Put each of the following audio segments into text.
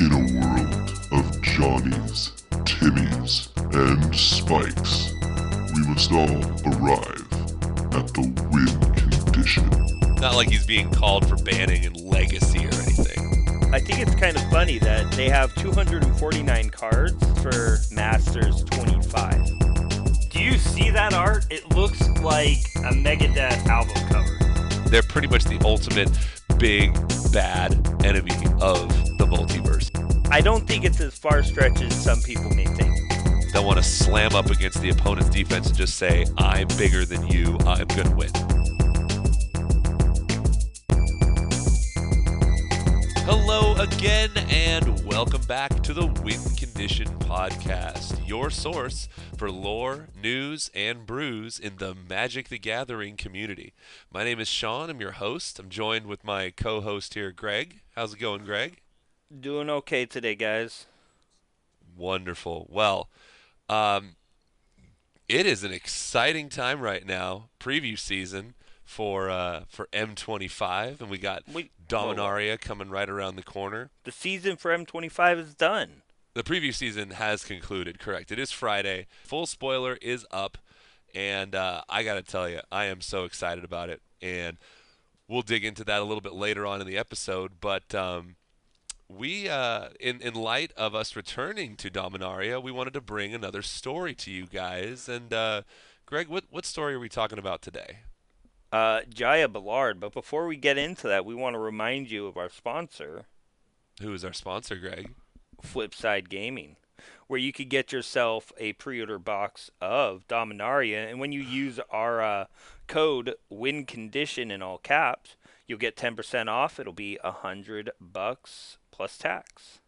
In a world of Johnnies, Timmies, and Spikes, we must all arrive at the win condition. Not like he's being called for banning in Legacy or anything. I think it's kind of funny that they have 249 cards for Masters 25. Do you see that art? It looks like a Megadeth album cover. They're pretty much the ultimate big, bad enemy of the multiverse. I don't think it's as far-stretched as some people may think. They'll want to slam up against the opponent's defense and just say, I'm bigger than you, I'm going to win. Hello again, and welcome back to the Win Condition Podcast, your source for lore, news, and brews in the Magic the Gathering community. My name is Sean, I'm your host. I'm joined with my co-host here, Greg. How's it going, Greg? Doing okay today, guys. Wonderful. Well, it is an exciting time right now, preview season for M25, and we got Dominaria coming right around the corner. The season for M25 is done. The preview season has concluded, correct. It is Friday. Full spoiler is up, and I got to tell you, I am so excited about it, and we'll dig into that a little bit later on in the episode, but we, in light of us returning to Dominaria, we wanted to bring another story to you guys, and Greg, what story are we talking about today? Jaya Ballard, but before we get into that, we want to remind you of our sponsor. Who is our sponsor, Greg? Flipside Gaming, where you could get yourself a pre-order box of Dominaria, and when you use our code WINCONDITION in all caps, you'll get 10% off. It'll be $100 plus tax.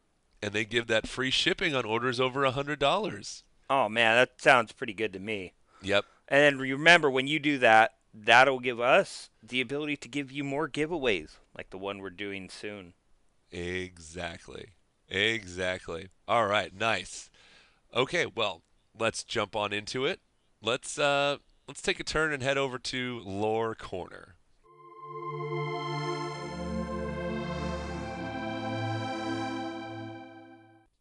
And they give that free shipping on orders over $100. Oh man, that sounds pretty good to me. Yep. And then remember, when you do that, that'll give us the ability to give you more giveaways, like the one we're doing soon. Exactly. All right, nice. Okay, well, let's jump on into it. Let's take a turn and head over to Lore Corner.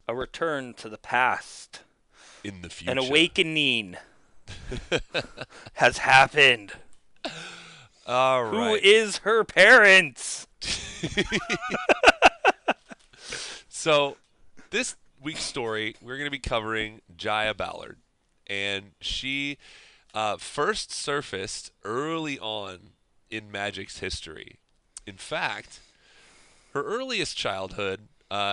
A return to the past. In the future. An awakening has happened. All right. Who is her parents? So, this week's story, we're going to be covering Jaya Ballard. And she first surfaced early on in Magic's history. In fact, her earliest childhood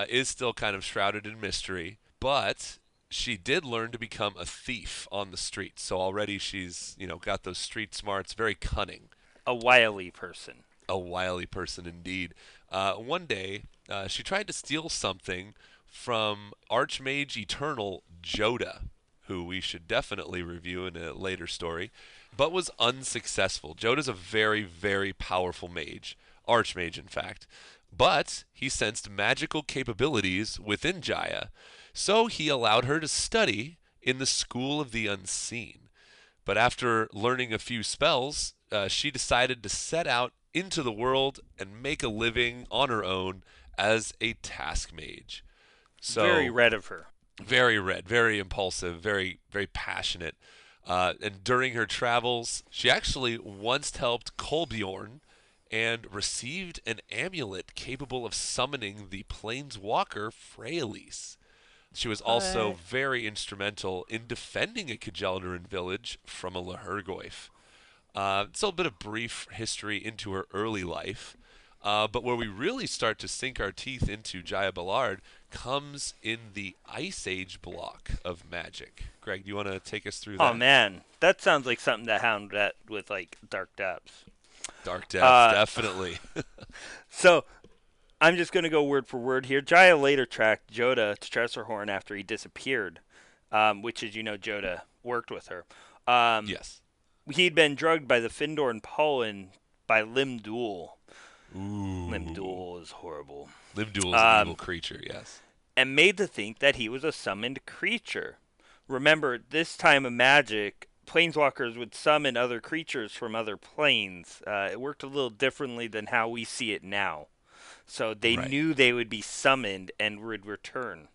is still kind of shrouded in mystery, but she did learn to become a thief on the streets. So already she's, got those street smarts, very cunning. A wily person. A wily person indeed. One day, she tried to steal something from Archmage Eternal Joda, who we should definitely review in a later story, but was unsuccessful. Joda's a very, very powerful mage, Archmage in fact, but he sensed magical capabilities within Jaya, so he allowed her to study in the School of the Unseen. But after learning a few spells, she decided to set out into the world and make a living on her own as a task mage. So, very red of her. Very red, very impulsive, very, very passionate. And during her travels, she actually once helped Kolbjorn and received an amulet capable of summoning the planeswalker Freyalise. She was also very instrumental in defending a Kjeldren village from a Lahergoyf. So a bit of brief history into her early life. But where we really start to sink our teeth into Jaya Ballard comes in the Ice Age block of Magic. Greg, do you want to take us through that? Oh man, that sounds like something to hound at with like Dark Depths. Dark Depths, definitely. So, I'm just going to go word for word here. Jaya later tracked Joda to Tressorhorn after he disappeared, which is, Joda worked with her. Yes. He'd been drugged by the Findorn pollen by Limdul. Ooh. Limdul is horrible. Limdul is an evil creature, yes. And made to think that he was a summoned creature. Remember, this time of Magic, planeswalkers would summon other creatures from other planes. It worked a little differently than how we see it now. So they Right. knew they would be summoned and would return.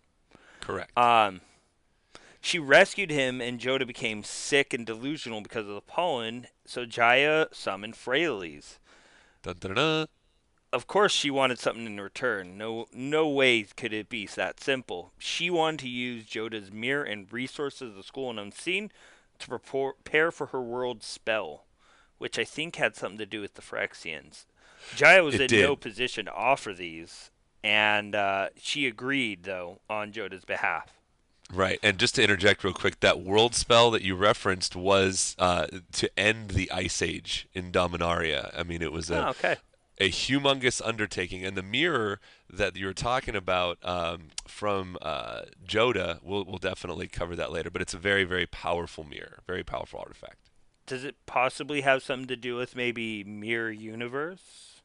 Correct. She rescued him, and Joda became sick and delusional because of the pollen, so Jaya summoned Freyalise. Dun, dun, dun. Of course, she wanted something in return. No way could it be that simple. She wanted to use Joda's mirror and resources of school and unseen to prepare for her world spell, which I think had something to do with the Phyrexians. Jaya was It in no did. position to offer these, and she agreed, though, on Joda's behalf. Right. And just to interject real quick, that world spell that you referenced was to end the Ice Age in Dominaria. I mean, it was Oh, okay. a humongous undertaking. And the mirror that you were talking about from Joda, we'll definitely cover that later. But it's a very, very powerful mirror, very powerful artifact. Does it possibly have something to do with maybe Mirror Universe?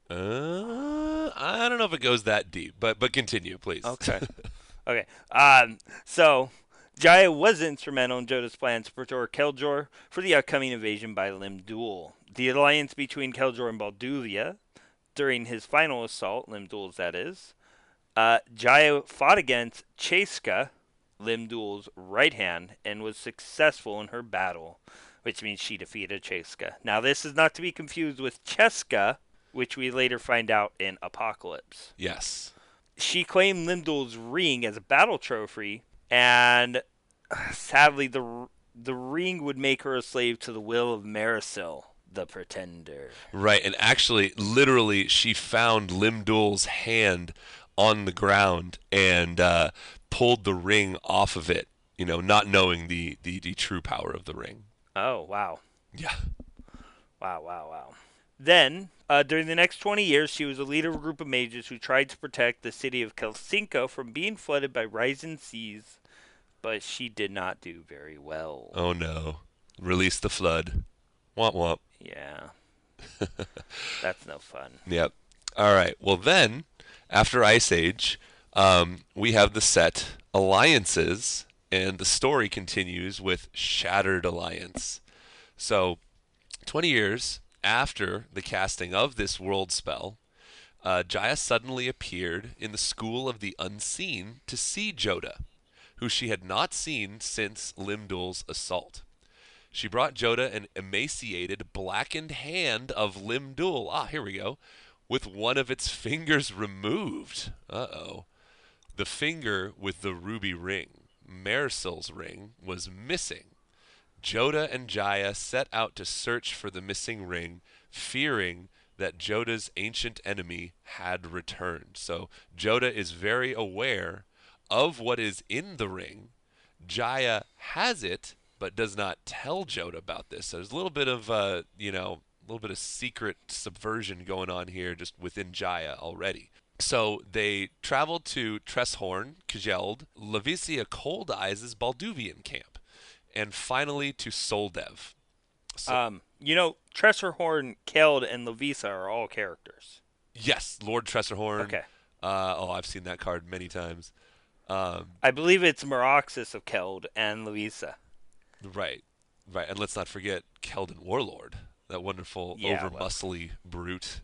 I don't know if it goes that deep, but continue, please. Okay. Okay. So Jaya was instrumental in Joda's plans to prepare Keljor for the upcoming invasion by Limdul. The alliance between Keljor and Balduvia during his final assault, Limdul's that is, Jaya fought against Cheska, Limdul's right hand, and was successful in her battle, which means she defeated Cheska. Now, this is not to be confused with Cheska, which we later find out in Apocalypse. Yes. She claimed Limdul's ring as a battle trophy, and sadly, the ring would make her a slave to the will of Marisil, the Pretender. Right, and actually, literally, she found Limdul's hand on the ground and pulled the ring off of it. You know, not knowing the true power of the ring. Oh, wow. Yeah. Wow. Then, during the next 20 years, she was a leader of a group of mages who tried to protect the city of Kelsinko from being flooded by rising seas, but she did not do very well. Oh no. Release the flood. Womp womp. Yeah. That's no fun. Yep. All right. Well, then, after Ice Age, we have the set Alliances, and the story continues with Shattered Alliance. So, 20 years after the casting of this world spell, Jaya suddenly appeared in the School of the Unseen to see Joda, who she had not seen since Limdul's assault. She brought Joda an emaciated, blackened hand of Limdul. Ah, here we go. With one of its fingers removed. Uh-oh. The finger with the ruby ring, Marisil's ring, was missing. Joda and Jaya set out to search for the missing ring, fearing that Joda's ancient enemy had returned. So Joda is very aware of what is in the ring. Jaya has it, but does not tell Joda about this. So there's a little bit of, a little bit of secret subversion going on here just within Jaya already. So they traveled to Tresshorn, Kjeld, Lavisia Cold Eyes' Balduvian camp, and finally to Soldev. So, Tressorhorn, Keld, and Lavisa are all characters. yes, Lord Tressorhorn. Okay. I've seen that card many times. I believe it's Meroxis of Keld and Lavisa. Right. And let's not forget Keldon Warlord, that wonderful over-muscly brute.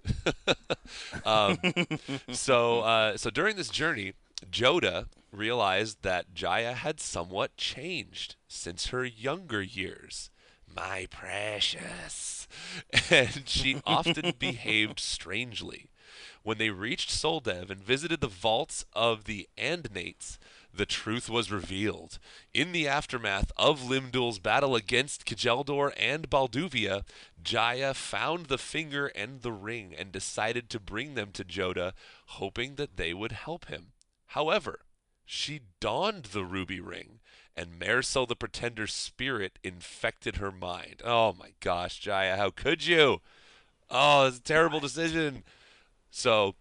So during this journey, Joda realized that Jaya had somewhat changed since her younger years. My precious. And she often behaved strangely. When they reached Soldev and visited the vaults of the Andnates, the truth was revealed. In the aftermath of Limdul's battle against Kjeldor and Balduvia, Jaya found the finger and the ring and decided to bring them to Joda, hoping that they would help him. However, she donned the ruby ring, and Marisil the Pretender's spirit infected her mind. Oh my gosh, Jaya, how could you? Oh, it's a terrible decision. So,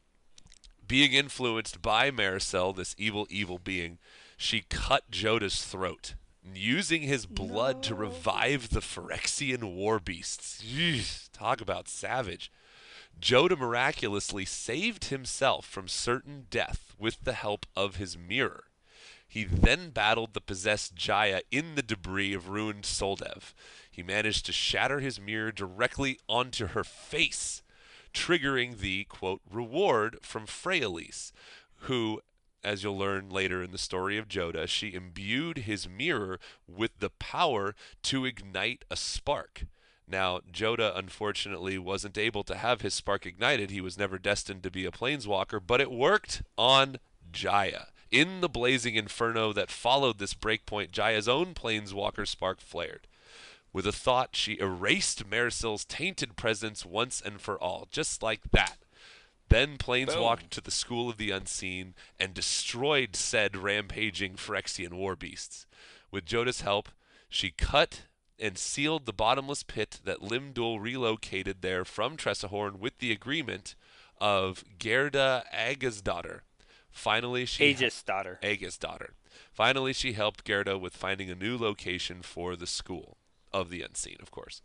being influenced by Marisil, this evil, evil being, she cut Joda's throat, using his blood to revive the Phyrexian war beasts. Jeez, talk about savage. Joda miraculously saved himself from certain death with the help of his mirror. He then battled the possessed Jaya in the debris of ruined Soldev. He managed to shatter his mirror directly onto her face. triggering the, quote, reward from Freyalise, who, as you'll learn later in the story of Joda, she imbued his mirror with the power to ignite a spark. Now, Joda unfortunately wasn't able to have his spark ignited. He was never destined to be a planeswalker, but it worked on Jaya. In the blazing inferno that followed this breakpoint, Jaya's own planeswalker spark flared. With a thought, she erased Marisil's tainted presence once and for all, just like that. Then planeswalked to the School of the Unseen and destroyed said rampaging Phyrexian war beasts. With Joda's help, she cut and sealed the bottomless pit that Limdul relocated there from Tressahorn with the agreement of Gerda Aegisdottir. Finally, Aegisdottir. Finally, she helped Gerda with finding a new location for the School of the Unseen, of course.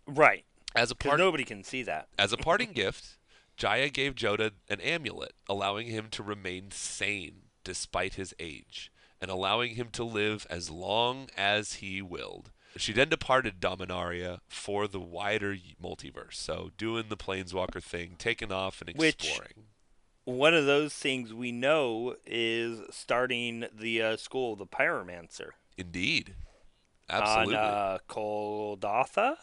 Right. Because nobody can see that. As a parting gift, Jaya gave Joda an amulet, allowing him to remain sane despite his age, and allowing him to live as long as he willed. She then departed Dominaria for the wider multiverse, so doing the Planeswalker thing, taking off and exploring. One of those things we know is starting the School of the Pyromancer. Indeed. Absolutely. On Koldatha?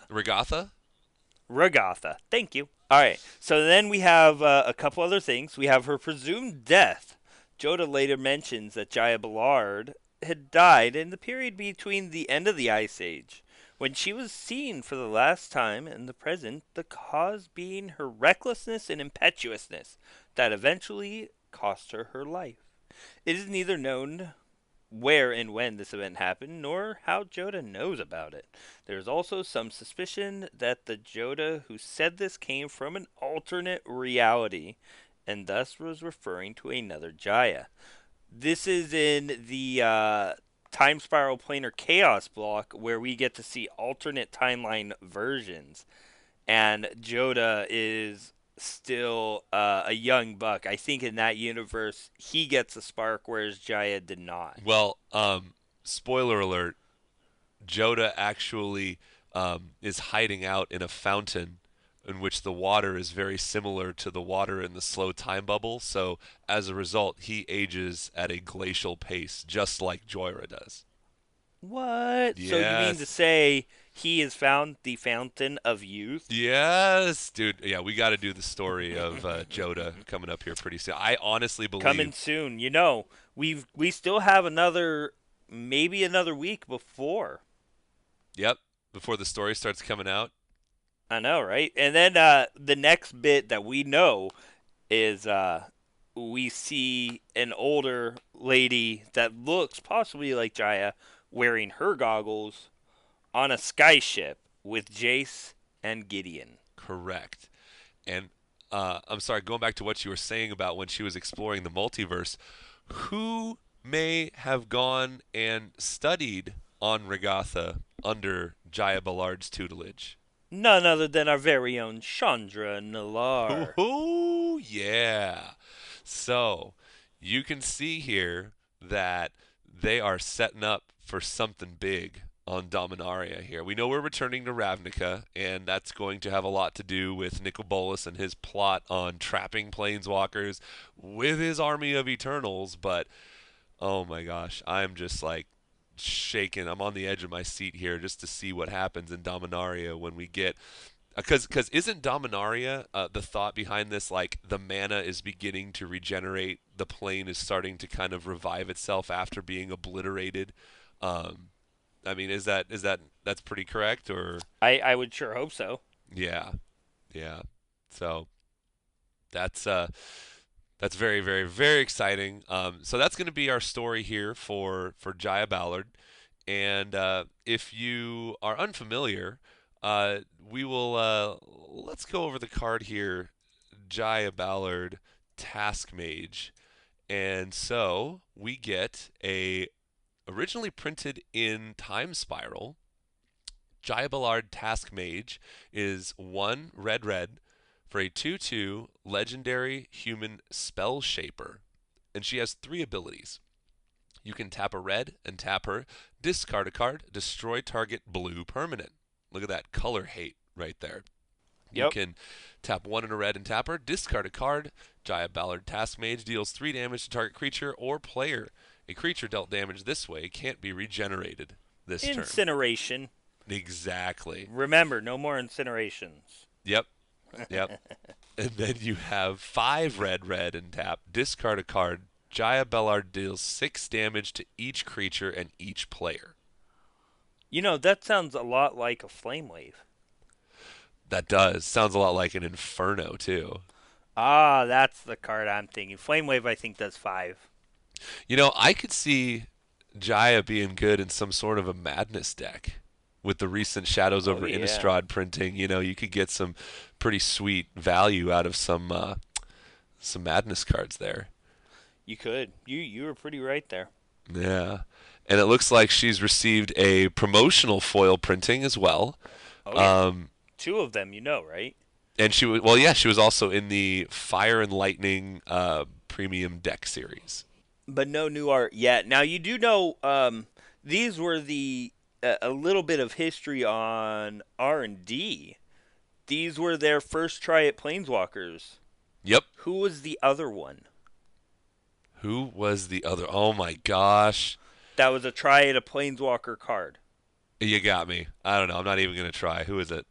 Regatha. Thank you. All right. So then we have a couple other things. We have her presumed death. Joda later mentions that Jaya Ballard had died in the period between the end of the Ice Age, when she was seen for the last time in the present, the cause being her recklessness and impetuousness that eventually cost her her life. It is neither known where and when this event happened, nor how Joda knows about it. There is also some suspicion that the Joda who said this came from an alternate reality, and thus was referring to another Jaya. This is in the Time Spiral Planar Chaos block, where we get to see alternate timeline versions, and Joda is still a young buck. I think in that universe, he gets a spark, whereas Jaya did not. Well, spoiler alert, Joda actually is hiding out in a fountain in which the water is very similar to the water in the slow time bubble. So as a result, he ages at a glacial pace, just like Joyra does. What? Yes. So you mean to say he has found the fountain of youth? Yes, dude. Yeah, we got to do the story of Joda coming up here pretty soon. I honestly believe coming soon. You know, we still have maybe another week before. Yep, before the story starts coming out. I know, right? And then the next bit that we know is we see an older lady that looks possibly like Jaya wearing her goggles on a skyship with Jace and Gideon. Correct. And I'm sorry, going back to what you were saying about when she was exploring the multiverse, who may have gone and studied on Regatha under Jaya Ballard's tutelage? None other than our very own Chandra Nalar. Oh, yeah. So, you can see here that they are setting up for something big on Dominaria here. We know we're returning to Ravnica, and that's going to have a lot to do with Nicol and his plot on trapping planeswalkers with his army of Eternals, but oh my gosh, I'm just like shaking. I'm on the edge of my seat here just to see what happens in Dominaria when we get... Because isn't Dominaria the thought behind this, like the mana is beginning to regenerate, the plane is starting to kind of revive itself after being obliterated? I mean, that's pretty correct, or? I would sure hope so. Yeah. So that's very, very, very exciting. So that's going to be our story here for Jaya Ballard. And if you are unfamiliar, we will let's go over the card here. Jaya Ballard, Task Mage, and so we get a originally printed in Time Spiral. Jaya Ballard Task Mage is 1 red for a 2/2 legendary human spell shaper, and she has 3 abilities. You can tap a red and tap her, discard a card, destroy target blue permanent. Look at that color hate right there. You Yep. can tap 1 and a red and tap her, discard a card. Jaya Ballard Task Mage deals 3 damage to target creature or player. A creature dealt damage this way can't be regenerated this turn. Incineration. Exactly. Remember, no more incinerations. Yep. Yep. And then you have 5 red, red, and tap. Discard a card. Jaya Ballard deals 6 damage to each creature and each player. That sounds a lot like a Flame Wave. That does. Sounds a lot like an Inferno, too. Ah, that's the card I'm thinking. Flame Wave, I think, does 5. I could see Jaya being good in some sort of a Madness deck. With the recent Shadows over yeah. Innistrad printing, you could get some pretty sweet value out of some Madness cards there. You could. You were pretty right there. Yeah. And it looks like she's received a promotional foil printing as well. Oh, yeah. 2 of them, right? And she was also in the Fire and Lightning premium deck series. But no new art yet. Now, you do know these were a little bit of history on R&D. These were their first try at Planeswalkers. Yep. Who was the other one? Who was the other? Oh, my gosh. That was a try at a Planeswalker card. You got me. I don't know. I'm not even going to try. Who is it?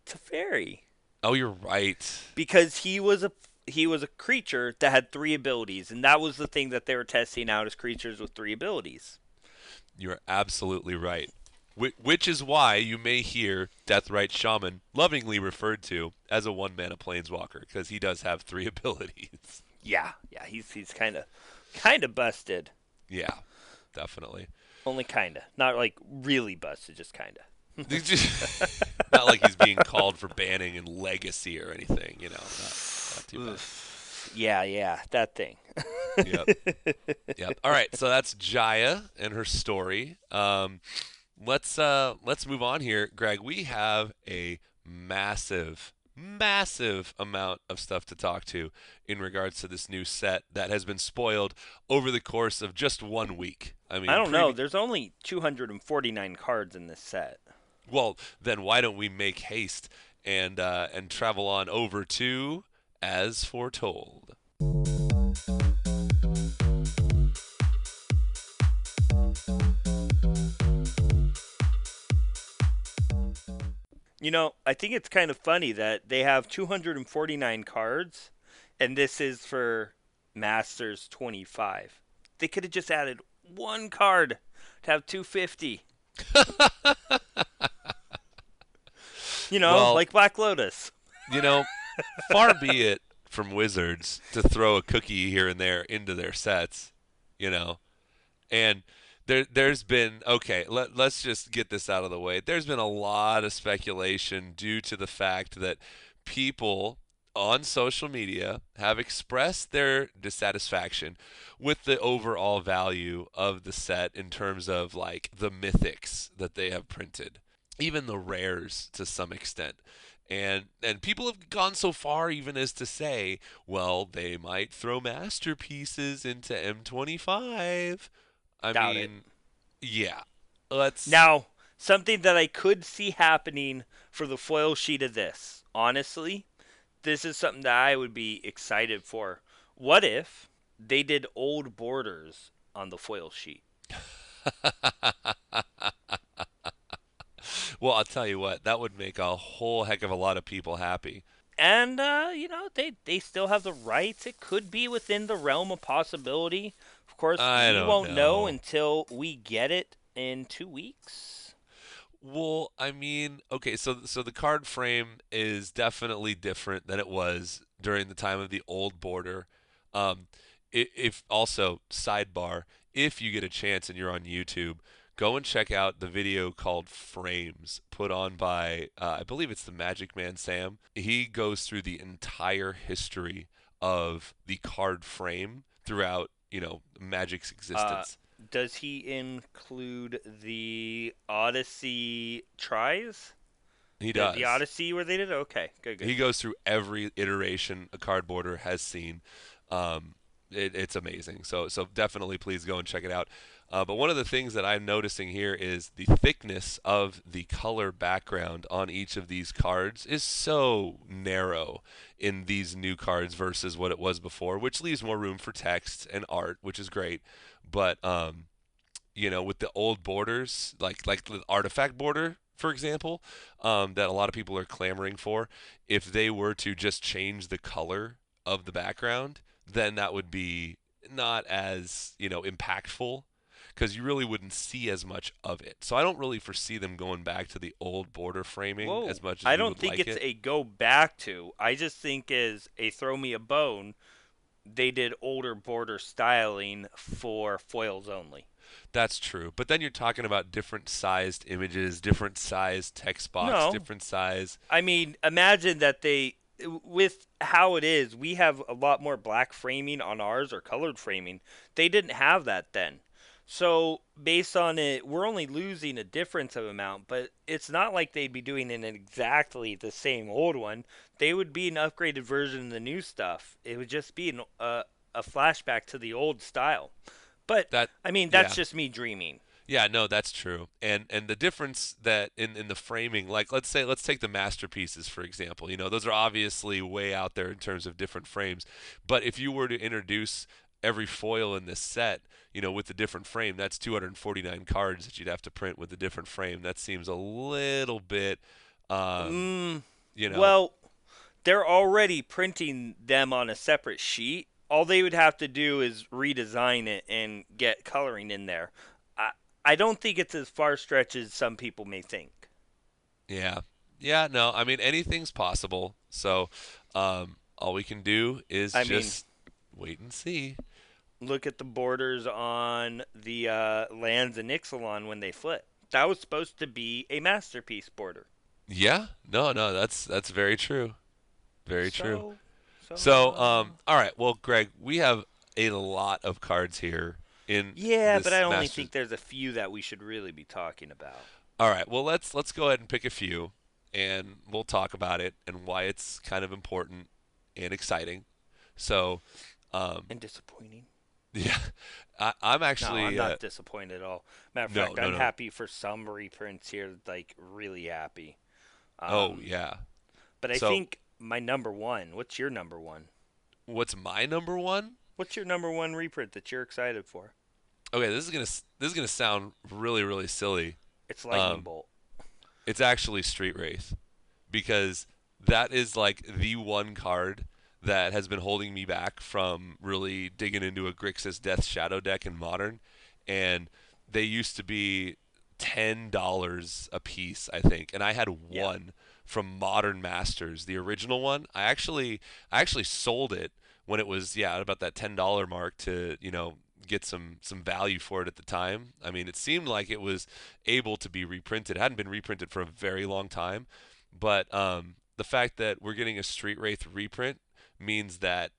Teferi. Oh, you're right. Because he was a creature that had 3 abilities, and that was the thing that they were testing out as creatures with 3 abilities. You're absolutely right. Which is why you may hear Deathrite Shaman lovingly referred to as a 1-mana planeswalker, because he does have 3 abilities. Yeah, he's kind of busted. Yeah, definitely. Only kind of, not like really busted, just kind of. Not like he's being called for banning in Legacy or anything, not too bad. Yeah, that thing. Yep. All right, so that's Jaya and her story. Let's move on here, Greg. We have a massive amount of stuff to talk to in regards to this new set that has been spoiled over the course of just 1 week. I mean, I don't know. There's only 249 cards in this set. Well, then why don't we make haste and travel on over to As Foretold. I think it's kind of funny that they have 249 cards, and this is for Masters 25. They could have just added 1 card to have 250. Well, like Black Lotus. Far be it from Wizards to throw a cookie here and there into their sets, and there's been, let's just get this out of the way. There's been a lot of speculation due to the fact that people on social media have expressed their dissatisfaction with the overall value of the set in terms of like the mythics that they have printed, even the rares to some extent. And people have gone so far even as to say, well, they might throw masterpieces into M25. Doubt it. Yeah. Now, something that I could see happening for the foil sheet of this, honestly, this is something that I would be excited for. What if they did old borders on the foil sheet? Well, I'll tell you what, that would make a whole heck of a lot of people happy. And, they still have the rights. It could be within the realm of possibility. Of course, we won't know until we get it in 2 weeks. Well, okay, so the card frame is definitely different than it was during the time of the old border. If also, sidebar, if you get a chance and you're on YouTube, go and check out the video called Frames, put on by, I believe it's the Magic Man Sam. He goes through the entire history of the card frame throughout, Magic's existence. Does he include the Odyssey tries? He does. The Odyssey where they did it? Okay, good. He goes through every iteration a card border has seen. it's amazing. So definitely please go and check it out. But one of the things that I'm noticing here is the thickness of the color background on each of these cards is so narrow in these new cards versus what it was before, which leaves more room for text and art, which is great. But with the old borders, like the artifact border, for example, that a lot of people are clamoring for, if they were to just change the color of the background, then that would be not as impactful because you really wouldn't see as much of it. So I don't really foresee them going back to the old border framing Whoa. as much as I we don't would think like it's it. a go back to. I just think is a throw me a bone. They did older border styling for foils only. That's true. But then you're talking about different sized images, different sized text box, No, different size. I mean, imagine that with how it is, we have a lot more black framing on ours or colored framing. They didn't have that then. So, based on it, we're only losing a difference of amount, but it's not like they'd be doing it in exactly the same old one. They would be an upgraded version of the new stuff. It would just be a flashback to the old style. But, That I mean, that's yeah. just me dreaming. Yeah, no, that's true. And the difference that in the framing, like let's take the masterpieces for example. Those are obviously way out there in terms of different frames. But if you were to introduce every foil in this set, with a different frame, that's 249 cards that you'd have to print with a different frame. That seems a little bit um, Mm, you know, well, they're already printing them on a separate sheet. All they would have to do is redesign it and get coloring in there. I I don't think it's as far stretched as some people may think. yeah. Yeah, no, I mean anything's possible. So, all we can do is I mean, just wait and see. look at the borders on the lands in Ixalan when they flip. That was supposed to be a masterpiece border. Yeah, no, that's very true. Very true. So, So, all right. Well, Greg, we have a lot of cards here in yeah, but this I only Masters. think there's a few that we should really be talking about All right. Well, let's go ahead and pick a few, and we'll talk about it and why it's kind of important and exciting. So, um, and disappointing. yeah, I'm No, I'm actually not disappointed at all. Matter of no, fact, no, I'm no. happy for some reprints here, like really happy. Oh, Um, yeah. but I So, think my number one. What's your number one? what's my number one? What's your number one reprint that you're excited for? Okay, this is gonna sound really really silly. It's Lightning Um, Bolt. it's actually Street Wraith because that is like the one card that has been holding me back from really digging into a Grixis Death Shadow deck in Modern, and they used to be $10 a piece, I think, and I had Yeah. one from Modern Masters, the original one. I actually sold it when it was at about that $10 mark to get some value for it at the time. I mean, it seemed like it was able to be reprinted. It hadn't been reprinted for a very long time, but the fact that we're getting a Street Wraith reprint means that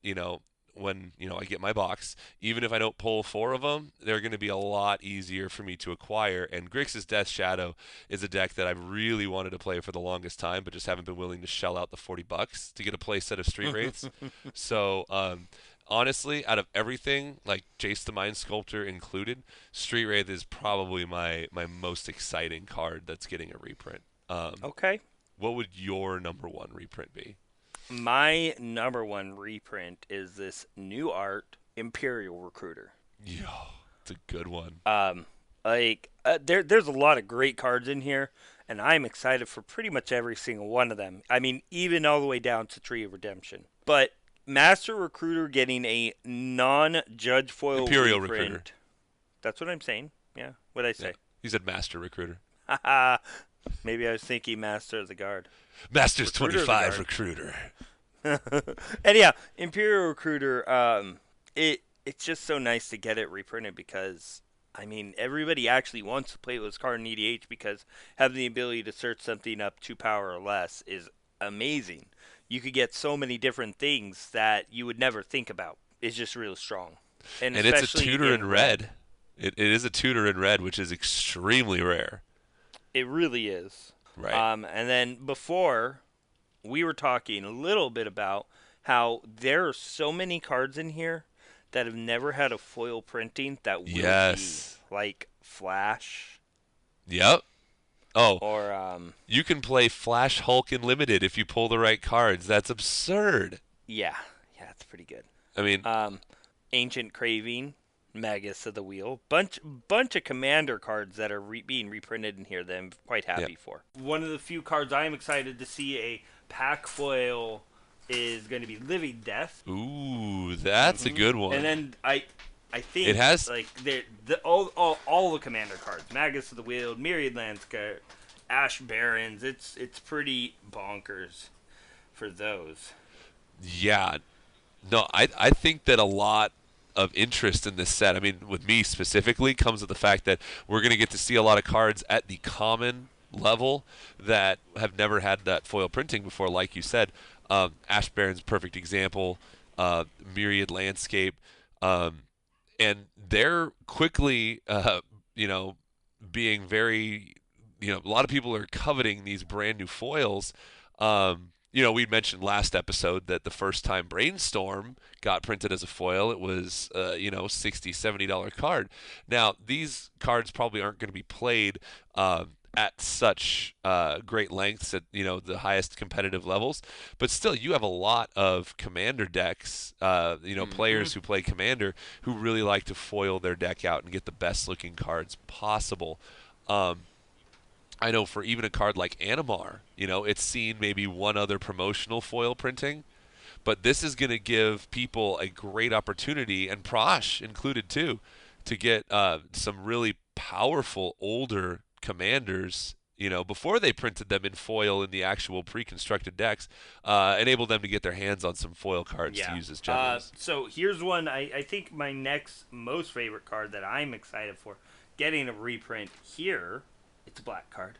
when I get my box, even if I don't pull four of them, they're going to be a lot easier for me to acquire. And Grixis Death Shadow is a deck that I've really wanted to play for the longest time, but just haven't been willing to shell out the $40 to get a play set of Street Wraiths. So honestly, out of everything, like Jace the Mind Sculptor included, Street Wraith is probably my most exciting card that's getting a reprint. Okay. What would your number one reprint be? My number one reprint is this new art Imperial Recruiter. Yo, it's a good one. There's a lot of great cards in here, and I'm excited for pretty much every single one of them. I mean, even all the way down to Tree of Redemption. But Master Recruiter getting a non-judge foil Imperial reprint. Recruiter. That's what I'm saying. Yeah, what'd I Yeah. say? He said Master Recruiter. Haha. Maybe I was thinking Master of the Guard. Master's Recruiter of the 25 Guard. Recruiter. And yeah, Imperial Recruiter. It's just so nice to get it reprinted because I mean everybody actually wants to play with this card in EDH because having the ability to search something up 2 power or less is amazing. You could get so many different things that you would never think about. It's just really strong, and And it's a especially tutor in in red. It is a tutor in red, which is extremely rare. It really is. Right. And then before we were talking a little bit about how there are so many cards in here that have never had a foil printing that will be Yes. like Flash Yep. Oh, or you can play Flash Hulk Unlimited if you pull the right cards. That's absurd. yeah, yeah, it's pretty good. I mean, Ancient Craving, Magus of the Wheel, bunch of Commander cards that are being reprinted in here that I'm quite yeah. happy for. One of the few cards I'm excited to see a pack foil is going to be Living Death. Ooh, that's a good one. And then I think It has- like all the Commander cards, Magus of the Wheel, Myriad Landscape, Ash Barrens. It's pretty bonkers for those. Yeah. No, I think that a lot of interest in this set, I mean, with me specifically, comes with the fact that we're going to get to see a lot of cards at the common level that have never had that foil printing before, like you said. Ash Baron's perfect example, Myriad Landscape, and they're quickly, being very, a lot of people are coveting these brand new foils. We mentioned last episode that the first time Brainstorm got printed as a foil, it was, $60, $70 card. Now, these cards probably aren't going to be played at such great lengths at, the highest competitive levels. But still, you have a lot of Commander decks, players who play Commander who really like to foil their deck out and get the best looking cards possible. I know for even a card like Animar, it's seen maybe one other promotional foil printing, but this is going to give people a great opportunity, and Prosh included too, to get some really powerful older commanders, before they printed them in foil in the actual pre-constructed decks, enable them to get their hands on some foil cards to use as generals. So here's one, I think my next most favorite card that I'm excited for getting a reprint here. It's a black card.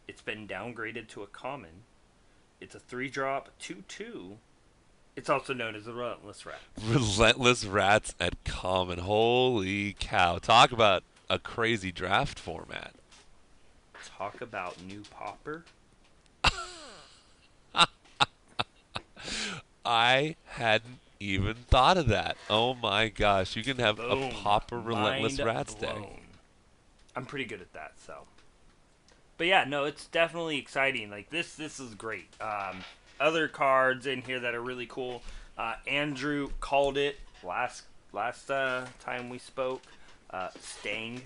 It's been downgraded to a common. It's a 3-drop 2/2. It's also known as the Relentless Rat. Relentless Rats at common. Holy cow. Talk about a crazy draft format. Talk about new popper. I hadn't even thought of that. Oh my gosh. You can have a popper Relentless Rats deck. I'm pretty good at that, so. But yeah, no, it's definitely exciting. Like this is great. Other cards in here that are really cool. Andrew called it last time we spoke. Stang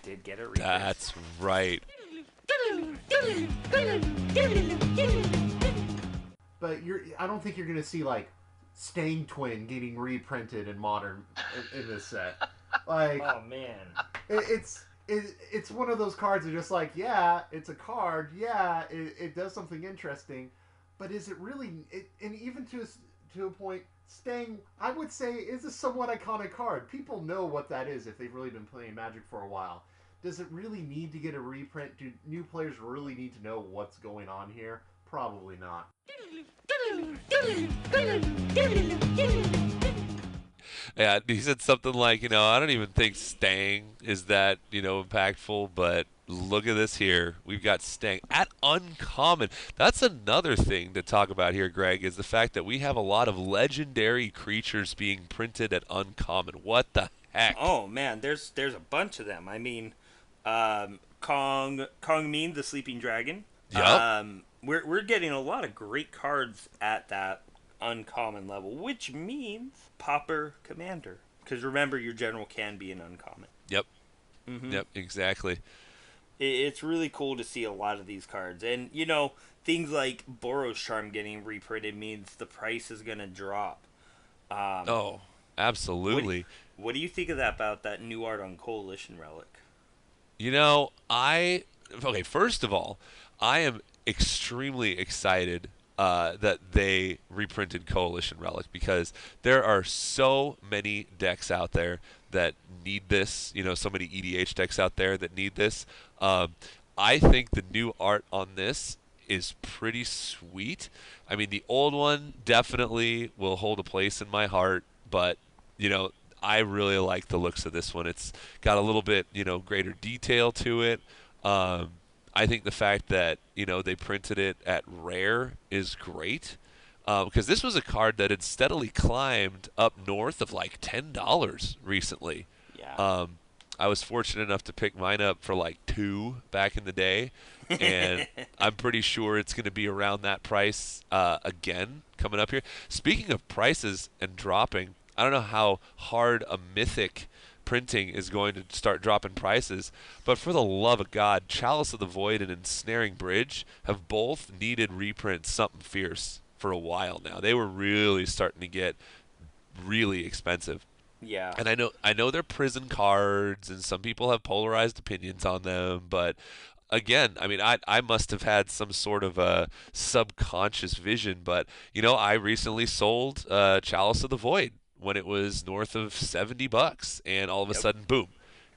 did get a reprint. That's right. But I don't think you're gonna see like Stang Twin getting reprinted in modern in this set. Like, oh man, it's one of those cards that are just like, yeah, it's a card, yeah, it does something interesting, but is it really? And even to a point, Stang, I would say, is a somewhat iconic card. People know what that is if they've really been playing Magic for a while. Does it really need to get a reprint? Do new players really need to know what's going on here? Probably not. Yeah, he said something like, I don't even think Stang is that, impactful, but look at this here. We've got Stang at uncommon. That's another thing to talk about here, Greg, is the fact that we have a lot of legendary creatures being printed at uncommon. What the heck? Oh man, there's a bunch of them. I mean, Kong Mean, the Sleeping Dragon. Yep. We're getting a lot of great cards at that uncommon level, which means Popper Commander. Because remember, your general can be an uncommon. Yep. Mm-hmm. Yep, exactly. It's really cool to see a lot of these cards. And, things like Boros Charm getting reprinted means the price is going to drop. Oh, absolutely. What do you think of that, about that new art on Coalition Relic? Okay, first of all, I am extremely excited that they reprinted Coalition Relic, because there are so many decks out there that need this, so many EDH decks out there that need this. I think the new art on this is pretty sweet. I mean, the old one definitely will hold a place in my heart, but, I really like the looks of this one. It's got a little bit, greater detail to it. I think the fact that, they printed it at rare is great. because this was a card that had steadily climbed up north of like $10 recently. Yeah. I was fortunate enough to pick mine up for like 2 back in the day, and I'm pretty sure it's going to be around that price again coming up here. Speaking of prices and dropping, I don't know how hard a Mythic printing is going to start dropping prices, but for the love of God, Chalice of the Void and Ensnaring Bridge have both needed reprints something fierce for a while now. They were really starting to get really expensive. Yeah. And I know they're prison cards, and some people have polarized opinions on them. But again, I mean, I must have had some sort of a subconscious vision. But I recently sold Chalice of the Void when it was north of $70, and all of a Yep. sudden, boom,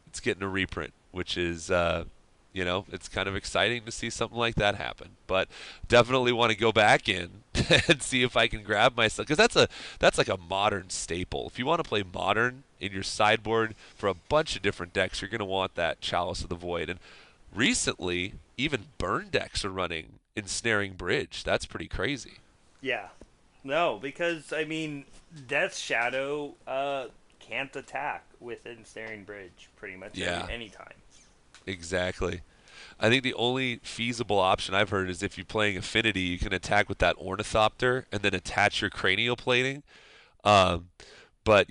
it's getting a reprint, which is it's kind of exciting to see something like that happen. But definitely want to go back in and see if I can grab myself, because that's like a modern staple. If you want to play modern in your sideboard for a bunch of different decks, you're going to want that Chalice of the Void. And recently, even burn decks are running Ensnaring Bridge. That's pretty crazy. Yeah. No, because I mean, Death Shadow can't attack with Ensnaring Bridge pretty much Yeah. any time. Exactly. I think the only feasible option I've heard is if you're playing Affinity, you can attack with that Ornithopter and then attach your cranial plating. But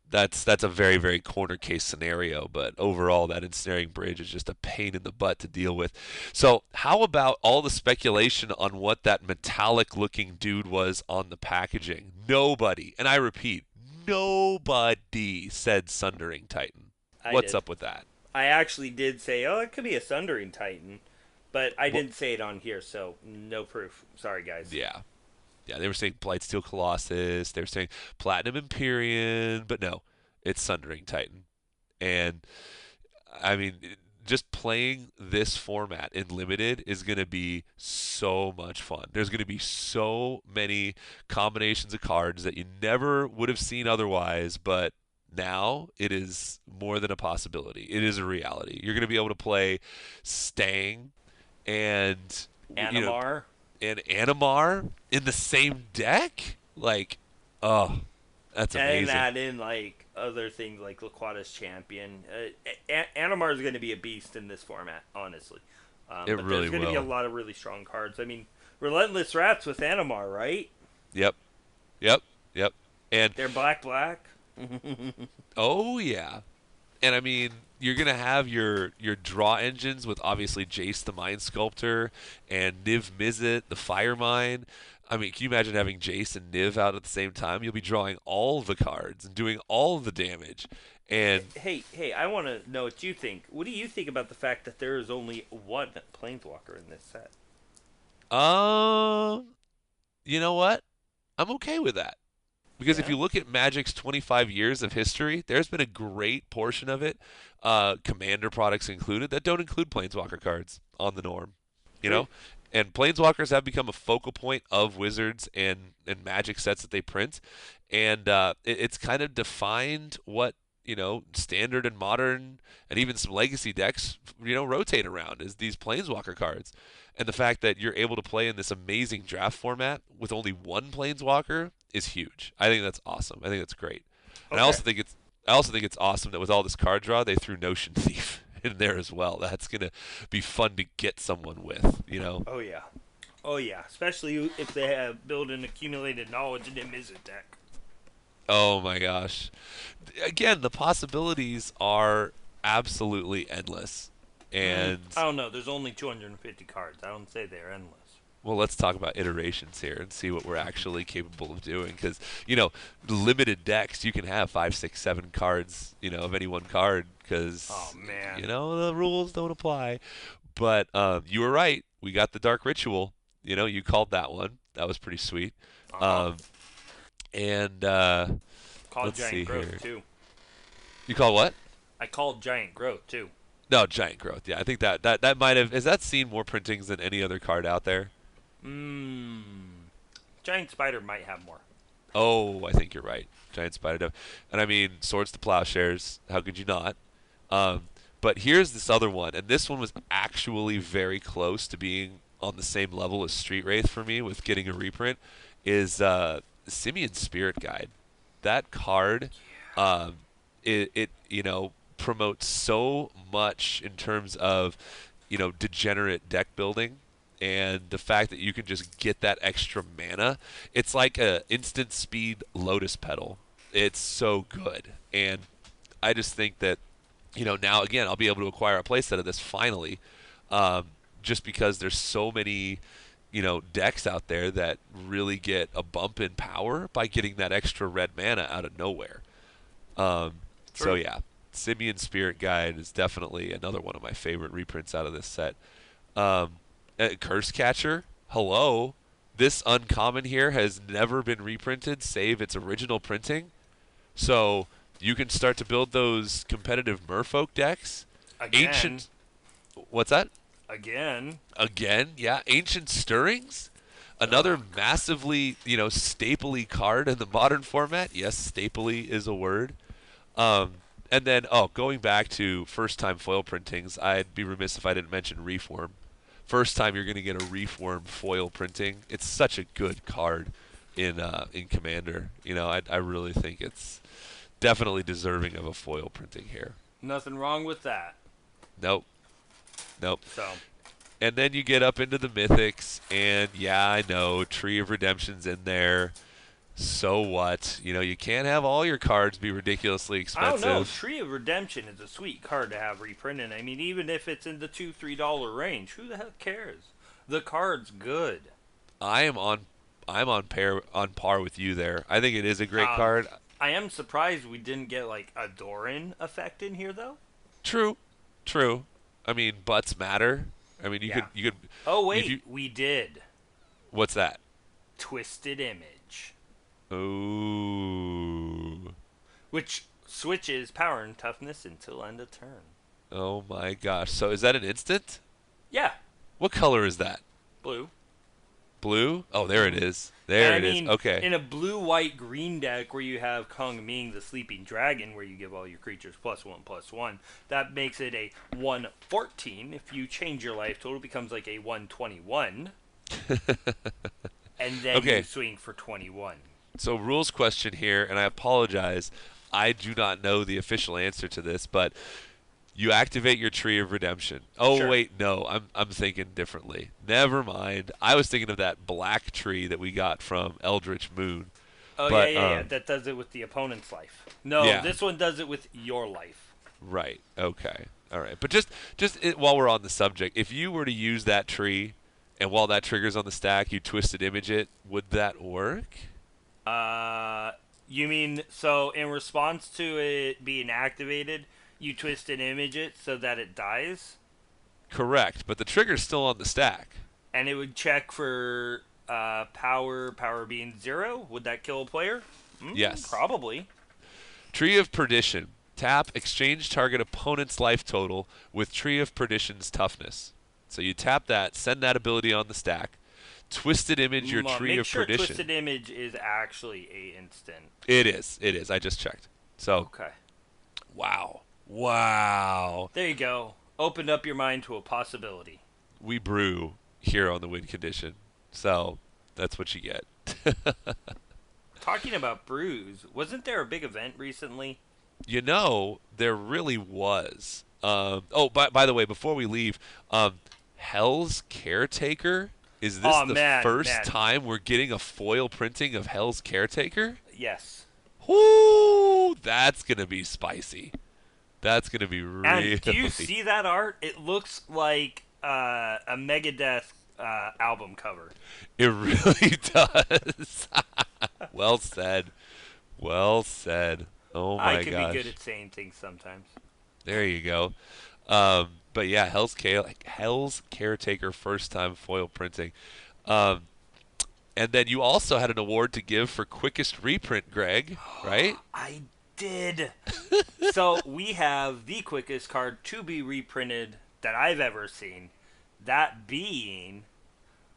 that's a very, very corner case scenario. But overall, that Ensnaring Bridge is just a pain in the butt to deal with. So how about all the speculation on what that metallic-looking dude was on the packaging? Nobody, and I repeat, nobody said Sundering Titan. I What's did. up with that? I actually did say, oh, it could be a Sundering Titan, but I didn't say it on here, so no proof. Sorry, guys. Yeah. Yeah, they were saying Blightsteel Colossus. They were saying Platinum Empyrean, but no, it's Sundering Titan. And, I mean, just playing this format in Limited is going to be so much fun. There's going to be so many combinations of cards that you never would have seen otherwise, but now it is more than a possibility. It is a reality. You're going to be able to play Stang and Animar. and Animar in the same deck? Like, oh, that's amazing. And add in like other things like Laquata's Champion. Animar is going to be a beast in this format, honestly. It but really there's going to be a will. lot of really strong cards. I mean, Relentless Rats with Animar, right? Yep. And They're black. oh yeah. And I mean, you're gonna have your draw engines with obviously Jace the Mind Sculptor and Niv Mizzet the Fire Mine. I mean, can you imagine having Jace and Niv out at the same time? You'll be drawing all the cards and doing all the damage. And Hey, I want to know what you think. What do you think about the fact that there is only one Planeswalker in this set? you know what? I'm okay with that. Because if Yeah? you look at Magic's 25 years of history, there's been a great portion of it, Commander products included, that don't include Planeswalker cards on the norm. You know? And Planeswalkers have become a focal point of Wizards and Magic sets that they print. And it's kind of defined what, standard and modern and even some legacy decks, rotate around is these Planeswalker cards. And the fact that you're able to play in this amazing draft format with only one Planeswalker is huge. I think that's awesome. I think that's great. And Okay. I also think it's awesome that with all this card draw, they threw Notion Thief in there as well. That's gonna be fun to get someone with. Oh yeah. Especially if they have built an accumulated knowledge in the Mizzet deck. Oh my gosh. Again, the possibilities are absolutely endless. And I don't know. There's only 250 cards. I don't say they're endless. well, let's talk about iterations here and see what we're actually capable of doing. Because limited decks, you can have 5, 6, 7 cards, of any one card. Because Oh man. the rules don't apply. But you were right. We got the Dark Ritual. You called that one. That was pretty sweet. Uh-huh. And Called let's see Giant Growth here. too. You called what? I called Giant Growth too. No, Giant Growth. Yeah, I think that might have. Has that seen more printings than any other card out there? Giant Spider might have more. Oh, I think you're right. Giant Spider Dove. And I mean, Swords to Plowshares. How could you not? But here's this other one, and this one was actually very close to being on the same level as Street Wraith for me with getting a reprint is Simeon Spirit Guide. That card, it promotes so much in terms of degenerate deck building, and the fact that you can just get that extra mana. It's like a instant speed Lotus Petal. It's so good, and I just think that now again I'll be able to acquire a playset of this finally, just because there's so many decks out there that really get a bump in power by getting that extra red mana out of nowhere. So yeah, Simeon Spirit Guide is definitely another one of my favorite reprints out of this set. Curse Catcher, hello. This uncommon here has never been reprinted save its original printing. So you can start to build those competitive Merfolk decks. Again. What's that? Again, yeah. Ancient Stirrings, another massively, stapley card in the modern format. Yes, stapley is a word. And then, going back to first-time foil printings, I'd be remiss if I didn't mention Reform. First time you're going to get a Reform foil printing. It's such a good card in Commander. I really think it's definitely deserving of a foil printing here. nothing wrong with that. Nope. So, And then you get up into the Mythics, and yeah, I know, Tree of Redemption's in there. So what? You can't have all your cards be ridiculously expensive. I don't know. Tree of Redemption is a sweet card to have reprinted. I mean, even if it's in the $2-3 range, who the heck cares? The card's good. I'm on par with you there. I think it is a great card. I am surprised we didn't get like a Doran effect in here though. True. I mean, butts matter. I mean, you could. Oh wait, we did. What's that? Twisted Image. Ooh. Which switches power and toughness until end of turn. Oh my gosh. So is that an instant? Yeah. What color is that? Blue. Blue? Oh, there it is. There it is. Okay. In a blue-white-green deck where you have Kong Ming, the Sleeping Dragon, where you give all your creatures +1/+1, that makes it a 114. If you change your life total, it becomes like a 121. And then you swing for 21. So rules question here, and I apologize. I do not know the official answer to this, but you activate your Tree of Redemption. Oh, Sure. wait, no, I'm thinking differently. Never mind. I was thinking of that black tree that we got from Eldritch Moon. Oh, but, yeah. That does it with the opponent's life. No, this one does it with your life. Right. Okay. All right. But just while we're on the subject, if you were to use that tree, and while that trigger's on the stack, you twisted image it, would that work? You mean, so in response to it being activated, you twist and image it so that it dies? Correct, but the trigger's still on the stack. And it would check for power being 0? Would that kill a player? Yes. Probably. Tree of Perdition. Tap, exchange target opponent's life total with Tree of Perdition's toughness. So you tap that, send that ability on the stack, twisted image your Tree of Perdition. Make sure twisted image is actually a instant. It is. I just checked. So. Okay. Wow. There you go. Opened up your mind to a possibility. We brew here on the win condition. So that's what you get. Talking about brews, wasn't there a big event recently? There really was. By the way, before we leave, Hell's Caretaker? Is this first time we're getting a foil printing of Hell's Caretaker? Yes. Whoo! That's going to be spicy. That's going to be really... And do you see that art? It looks like a Megadeth album cover. It really does. Well said. Oh my gosh. I can be good at saying things sometimes. There you go. But yeah, Hell's Caretaker first time foil printing. And then you also had an award to give for quickest reprint, Greg, right? I did. So we have the quickest card to be reprinted that I've ever seen. That being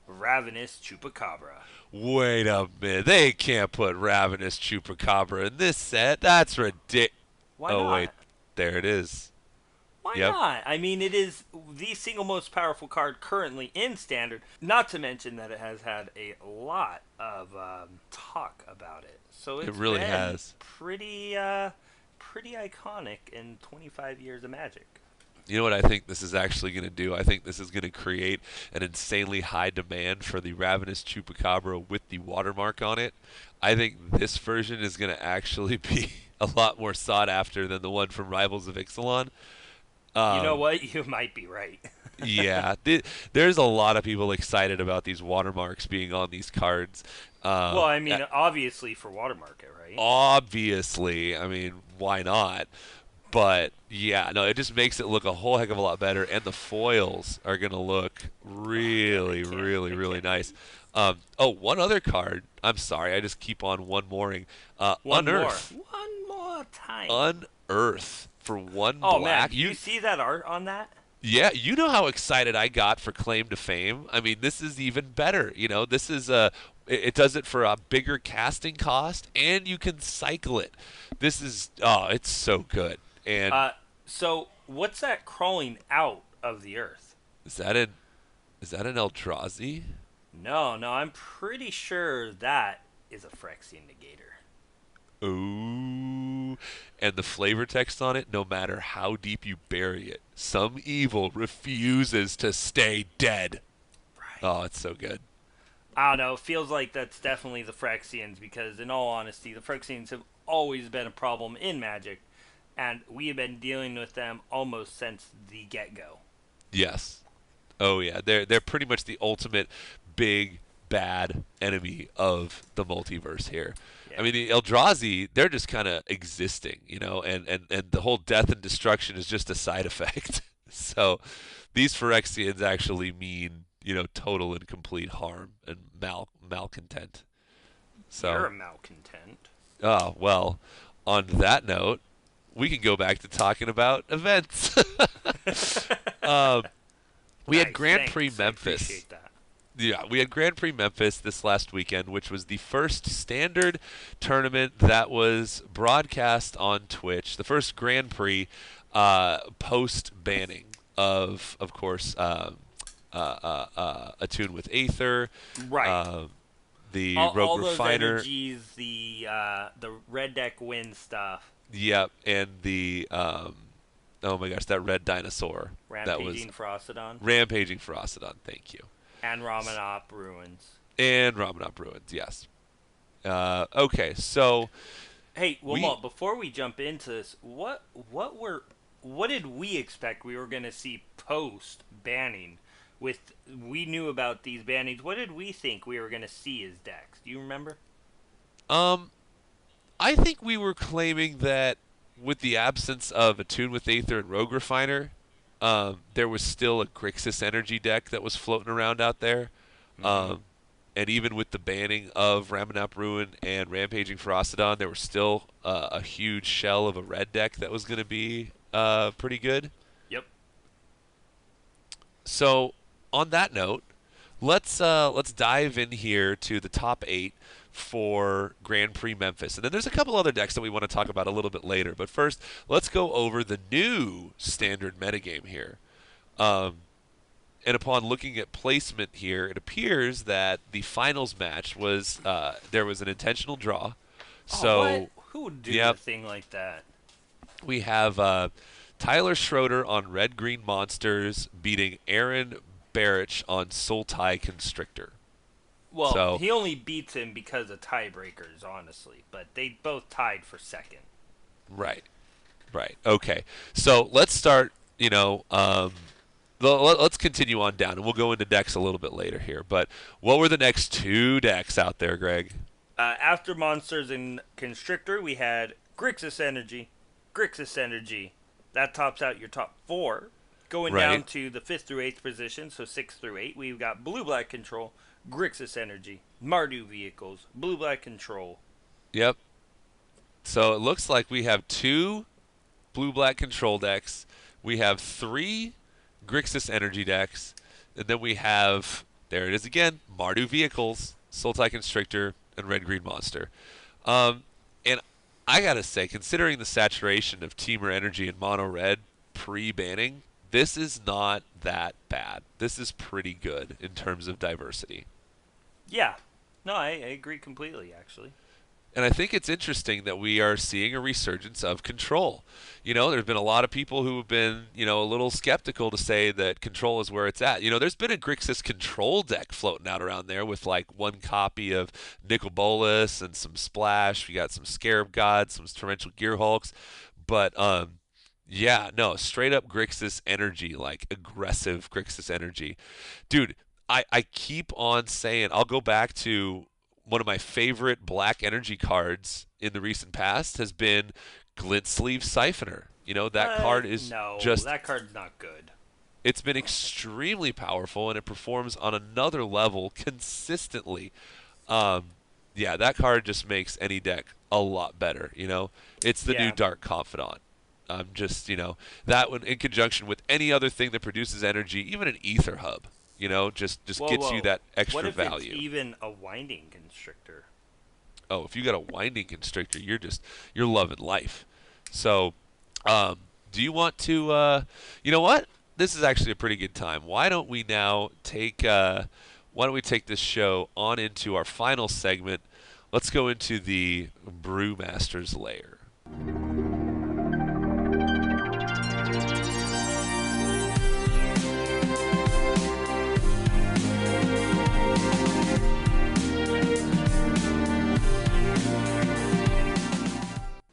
Ravenous Chupacabra. Wait a minute. They can't put Ravenous Chupacabra in this set. That's ridiculous. Why not? Wait. There it is. Why Yep. not? I mean, it is the single most powerful card currently in Standard. Not to mention that it has had a lot of talk about it. So It it's really been has. pretty iconic in 25 years of Magic. You know what I think this is actually going to do? I think this is going to create an insanely high demand for the Ravenous Chupacabra with the watermark on it. I think this version is going to actually be a lot more sought after than the one from Rivals of Ixalan. You know what? You might be right. Yeah, there's a lot of people excited about these watermarks being on these cards. Well, I mean, obviously for watermark it, right? Obviously, I mean, why not? But yeah, no, it just makes it look a whole heck of a lot better, and the foils are gonna look really, really, really nice. One other card. I'm sorry, I just keep on one mooring. Unearth. One more time. Unearth for one Oh black. man, you see that art on that? Yeah, you know how excited I got for Claim to Fame. I mean, this is even better. You know, this is it does it for a bigger casting cost, and you can cycle it. This is it's so good. And So what's that crawling out of the earth? is that an Eldrazi? No, I'm pretty sure that is a Phyrexian Negator. Ooh. And the flavor text on it, no matter how deep you bury it, some evil refuses to stay dead. Right. Oh, it's so good. I don't know. It feels like that's definitely the Phyrexians because, in all honesty, the Phyrexians have always been a problem in Magic, and we have been dealing with them almost since the get-go. Yes. Oh yeah, they're pretty much the ultimate big bad enemy of the multiverse here. Yeah. I mean, the Eldrazi, they're just kind of existing, you know, and the whole death and destruction is just a side effect. So these Phyrexians actually mean, you know, total and complete harm and malcontent. So You're a malcontent. oh well, on that note, we can go back to talking about events. We had Grand Thanks. Prix I Memphis. appreciate that. Yeah, we had Grand Prix Memphis this last weekend, which was the first standard tournament that was broadcast on Twitch. The first Grand Prix post banning of course, Attune with Aether, Right. the all Rogue those Refiner. energies, the red deck win stuff. Yep, and the oh my gosh, that red dinosaur. Rampaging Frostodon. Rampaging Frostodon, thank you. And Ramanop Ruins. And Ramanop Ruins, yes. Okay, so Hey, Wilmot, before we jump into this, what did we expect we were going to see post banning? We knew about these bannings. What did we think we were going to see as decks? Do you remember? I think we were claiming that with the absence of Attune with Aether and Rogue Refiner, there was still a Grixis energy deck that was floating around out there. And even with the banning of Ramanop Ruin and Rampaging Frostodon, there was still a huge shell of a red deck that was going to be pretty good. Yep. So, on that note, let's dive in here to the top 8 for Grand Prix Memphis. And then there's a couple other decks that we want to talk about a little bit later. But first, let's go over the new standard metagame here. And upon looking at placement here, it appears that the finals match was there was an intentional draw. So what? Who would do a thing like that? We have Tyler Schroeder on Red Green Monsters beating Aaron Barrich on Sultai Constrictor. Well, So- he only beats him because of tiebreakers, honestly. But they both tied for second. Right. Okay. So let's start. Let's continue on down, and we'll go into decks a little bit later here. But what were the next 2 decks out there, Greg? After Monsters and Constrictor, we had Grixis Energy. That tops out your top 4. Going Right. down to the 5th through 8th position, so 6 through 8, we've got Blue-Black Control, Grixis Energy, Mardu Vehicles, Blue-Black Control. Yep. So it looks like we have 2 blue-black control decks. We have 3 Grixis energy decks. And then we have, there it is again, Mardu Vehicles, Sultai Constrictor, and Red-Green Monster. And I gotta say, considering the saturation of Teamer Energy and Mono Red, pre-banning, this is not that bad. This is pretty good in terms of diversity. Yeah. No, I agree completely, actually. And I think it's interesting that we are seeing a resurgence of control. There's been a lot of people who have been, a little skeptical to say that control is where it's at. There's been a Grixis control deck floating out around there with like one copy of Nicol Bolas and some Splash. We got some Scarab Gods, some Torrential Gearhulks. But, yeah, no, straight up Grixis energy, like aggressive Grixis energy. Dude, I keep on saying, I'll go back to one of my favorite black energy cards in the recent past has been Glint Sleeve Siphoner. That card is that card's not good. It's been extremely powerful, and it performs on another level consistently. Yeah, that card just makes any deck a lot better. It's the new Dark Confidant. That one in conjunction with any other thing that produces energy, even an Ether Hub. Just gets you that extra what if value. It's even a Winding Constrictor? Oh, if you got a Winding Constrictor, you're loving life. So, do you want to? You know what? This is actually a pretty good time. Why don't we now take? Why don't we take this show on into our final segment? Let's go into the Brewmaster's Lair.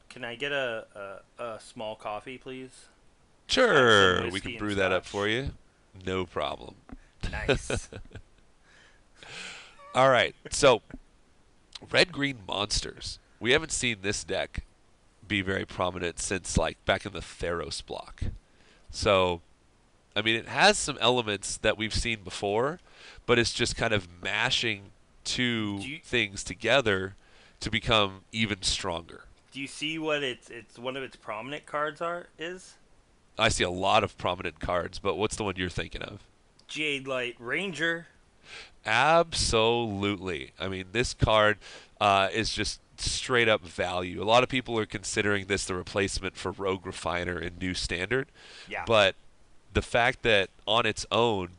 Can I get a small coffee, please? Sure, we can brew that up for you. No problem. Nice. All right, so Red-Green Monsters. We haven't seen this deck be very prominent since like back in the Theros block. So, I mean, it has some elements that we've seen before, but it's just kind of mashing two things together to become even stronger. Do you see what it's one of its prominent cards is? I see a lot of prominent cards, but what's the one you're thinking of? Jade Light Ranger. Absolutely. I mean, this card is just straight up value. A lot of people are considering this the replacement for Rogue Refiner in New Standard. Yeah. But the fact that on its own,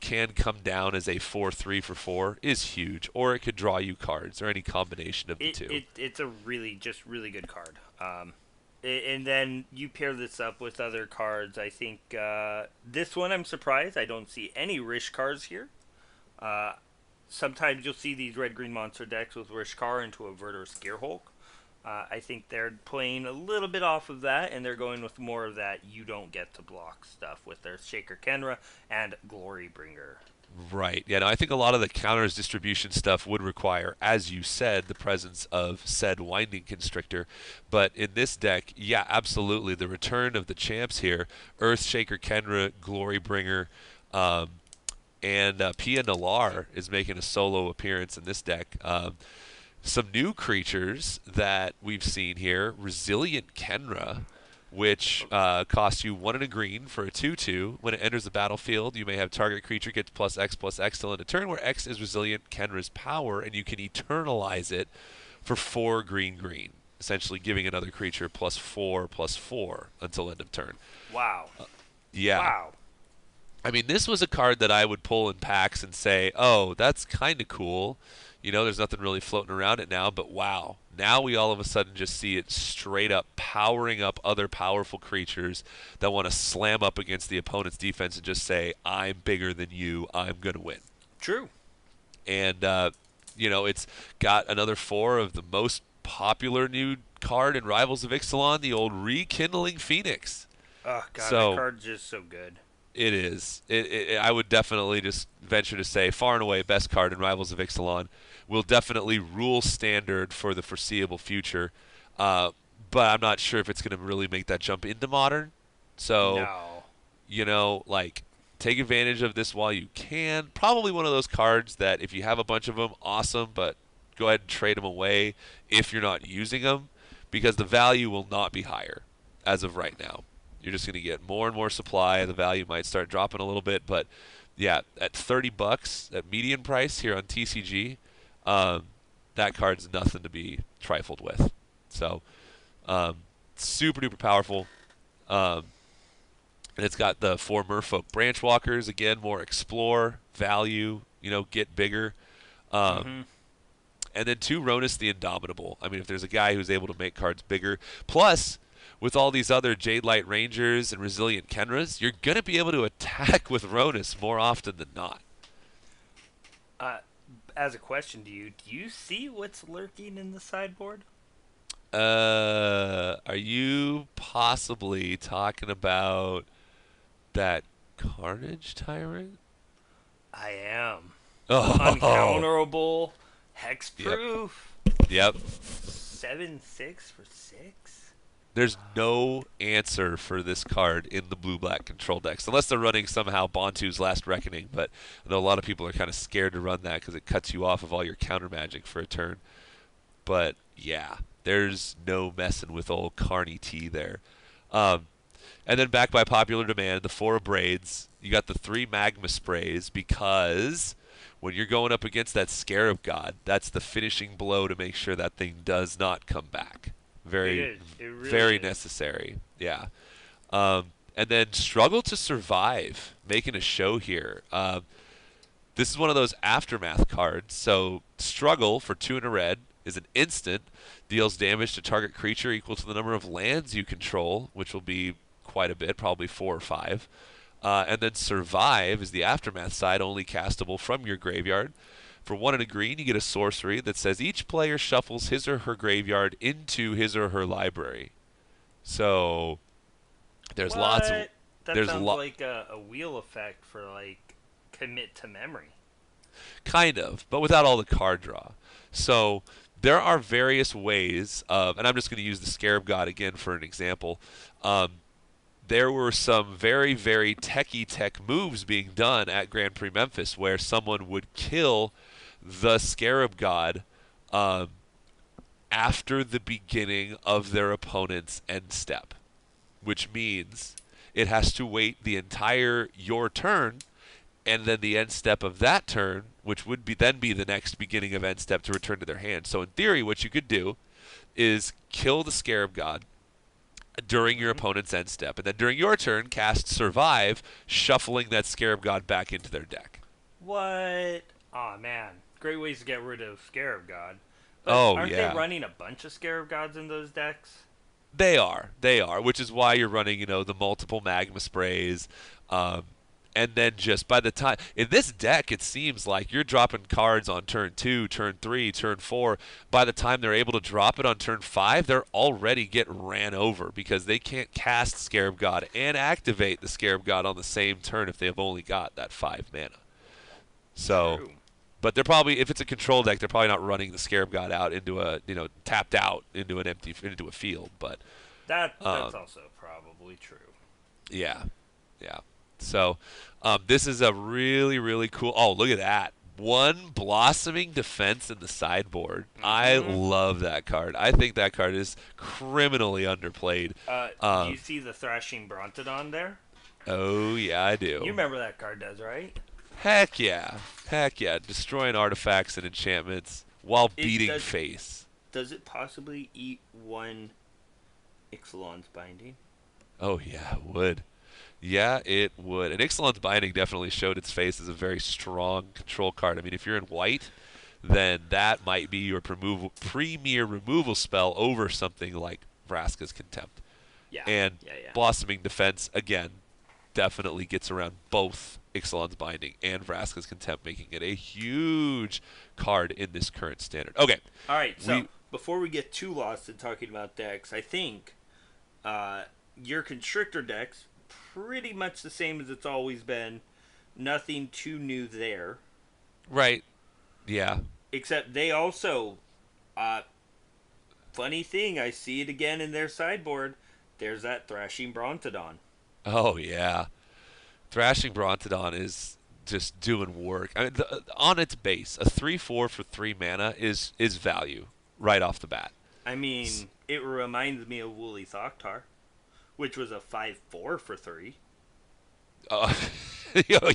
can come down as a 4/3 for 4 is huge. Or it could draw you cards, or any combination of the two. It's a really good card. And then you pair this up with other cards. I think this one I'm surprised I don't see any Rish cards here. Sometimes you'll see these red-green monster decks with Rishkar into a Verter Scarehulk. I think they're playing a little bit off of that, and they're going with more of that you don't get to block stuff with their Shaker Kenra and Glorybringer. Right. Yeah, no, I think a lot of the counters distribution stuff would require, as you said, the presence of said Winding Constrictor. But in this deck, yeah, absolutely. The return of the champs here, Earth Shaker Kenra, Glorybringer, and Pia Nalar is making a solo appearance in this deck. Some new creatures that we've seen here, Resilient Kenra, which costs you 1 and a green for a 2/2. When it enters the battlefield, you may have target creature gets +X/+X till end of turn, where X is Resilient Kenra's power, and you can eternalize it for 4 green, essentially giving another creature +4/+4 until end of turn. Wow. Yeah. Wow. I mean, this was a card that I would pull in packs and say, oh, that's kind of cool. There's nothing really floating around it now, but wow. Now we all of a sudden just see it straight up powering up other powerful creatures that want to slam up against the opponent's defense and just say, I'm bigger than you, I'm going to win. True. And, it's got another 4 of the most popular new card in Rivals of Ixalan, the old Rekindling Phoenix. Oh, God, that card's just so good. It is. I would definitely just venture to say far and away best card in Rivals of Ixalan. Will definitely rule standard for the foreseeable future. But I'm not sure if it's going to really make that jump into Modern. So, no. Take advantage of this while you can. Probably one of those cards that if you have a bunch of them, awesome, but go ahead and trade them away if you're not using them, because the value will not be higher as of right now. You're just going to get more and more supply. The value might start dropping a little bit, but yeah, at $30 at median price here on TCG, that card's nothing to be trifled with. So, super duper powerful. And it's got the 4 Merfolk Branch Walkers, again, more explore, value, get bigger. Um, Mm-hmm. and then 2 Ronus the Indomitable. I mean, if there's a guy who's able to make cards bigger, plus with all these other Jade Light Rangers and Resilient Kenras, you're going to be able to attack with Ronus more often than not. Uh, as a question to you, do you see what's lurking in the sideboard? Are you possibly talking about that Carnage Tyrant? I am. Oh, Uncounterable, yep, hexproof, yep. 7/6 for 6. There's no answer for this card in the blue-black control decks, unless they're running somehow Bontu's Last Reckoning, but I know a lot of people are kind of scared to run that because it cuts you off of all your counter magic for a turn. But, yeah, there's no messing with old Carney T there. And then back by popular demand, the 4 Braids. You got the 3 Magma Sprays because when you're going up against that Scarab God, that's the finishing blow to make sure that thing does not come back. Very, It is. It really very is. necessary. Yeah. And then Struggle to Survive, making a show here. This is one of those Aftermath cards. So Struggle for 2 and a red is an instant, deals damage to target creature equal to the number of lands you control, which will be quite a bit, probably 4 or 5. And then Survive is the Aftermath side, only castable from your graveyard. For 1 and a green, you get a sorcery that says each player shuffles his or her graveyard into his or her library. So there's What? lots of That there's sounds lo- like a wheel effect for like commit to memory. kind of, but without all the card draw. So there are various ways of, and I'm just going to use the Scarab God again for an example. There were some very, very tech moves being done at Grand Prix Memphis where someone would kill the Scarab God after the beginning of their opponent's end step, which means it has to wait the entire your turn and then the end step of that turn, which would be then be the next beginning of end step to return to their hand. So in theory, what you could do is kill the Scarab God during your opponent's end step, and then during your turn, cast Survive, shuffling that Scarab God back into their deck. What? Oh man, great ways to get rid of Scarab God. But Oh, aren't yeah. they running a bunch of Scarab Gods in those decks? They are, which is why you're running, the multiple magma sprays, and then just by the time in this deck, it seems like you're dropping cards on turn 2, turn 3, turn 4. By the time they're able to drop it on turn 5, they're already getting ran over because they can't cast Scarab God and activate the Scarab God on the same turn if they've only got that 5 mana. So. True. But they're probably, if it's a control deck, they're probably not running the Scarab God out into a, tapped out into into a field. But That's also probably true. yeah. So this is a really, really cool. Oh, look at that! 1 Blossoming Defense in the sideboard. I love that card. I think that card is criminally underplayed. Do you see the Thrashing Brontodon there? Oh yeah, I do. You remember that card does, right? Heck yeah! Destroying artifacts and enchantments while It beating does- face. Does it possibly eat 1 Ixalan's Binding? Oh yeah, it would. Yeah, it would. And Ixalan's Binding definitely showed its face as a very strong control card. I mean, if you're in white, then that might be your premier removal spell over something like Vraska's Contempt. Yeah. And yeah. Blossoming Defense, again, definitely gets around both Ixalan's Binding and Vraska's Contempt, making it a huge card in this current standard. Okay. All right, so before we get too lost in talking about decks, I think your Constrictor deck's pretty much the same as it's always been. Nothing too new there. Right. Yeah. Except they also, funny thing, I see it again in their sideboard. There's that Thrashing Brontodon. Oh, yeah. Thrashing Brontodon is just doing work. I mean, on its base, a 3/4 for 3 mana is value right off the bat. I mean, it reminds me of Woolly Thoktar, which was a 5/4 for 3.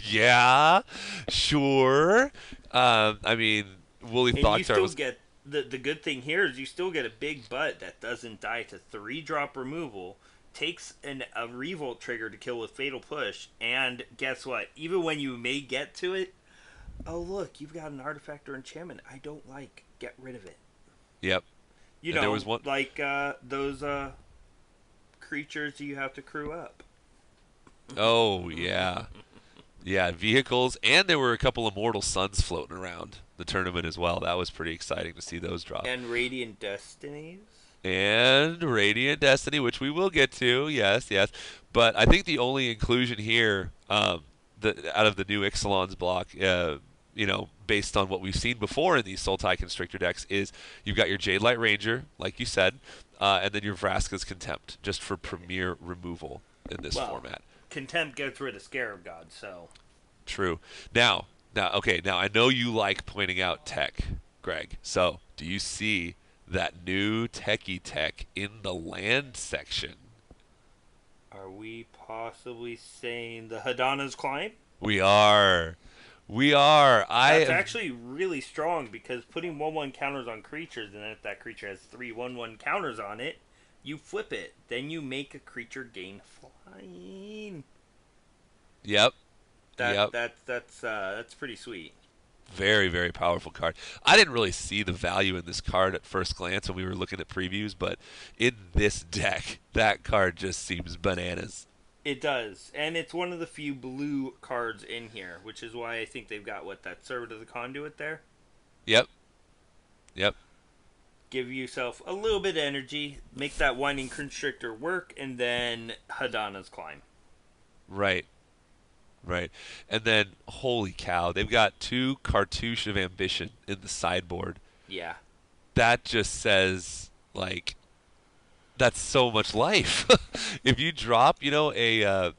Yeah, sure. I mean, Woolly And you Thoktar still was... get the good thing here is you still get a big butt that doesn't die to 3-drop removal, takes a revolt trigger to kill with Fatal Push, and guess what? Even when you may get to it, oh look, you've got an artifact or enchantment I don't like. Get rid of it. Yep. You And there know, was one. like those creatures you have to crew up. Oh yeah, yeah. Vehicles, and there were a couple Immortal Suns floating around the tournament as well. That was pretty exciting to see those drop. And Radiant Destinies. And Radiant Destiny, which we will get to, yes, yes. But I think the only inclusion here, out of the new Ixalan's block, based on what we've seen before in these Sultai Constrictor decks, is you've got your Jade Light Ranger, like you said, and then your Vraska's Contempt, just for premier removal in this format. Contempt gets rid of Scarab God, so. True. Now, I know you like pointing out tech, Greg. So, do you see that new techie tech in the land section? Are we possibly saying the Hadana's Climb? We are. That's actually really strong, because putting 1/1 counters on creatures, and then if that creature has 3 1/1 counters on it, you flip it. Then you make a creature gain flying. Yep. That's pretty sweet. Very, very powerful card. I didn't really see the value in this card at first glance when we were looking at previews, but in this deck, that card just seems bananas. It does, and it's one of the few blue cards in here, which is why I think they've got, that Servant of the Conduit there? Yep. Give yourself a little bit of energy, make that Winding Constrictor work, and then Hadana's Climb. Right. And then, holy cow, they've got 2 Cartouche of Ambition in the sideboard. Yeah. That just says, that's so much life. If you drop, a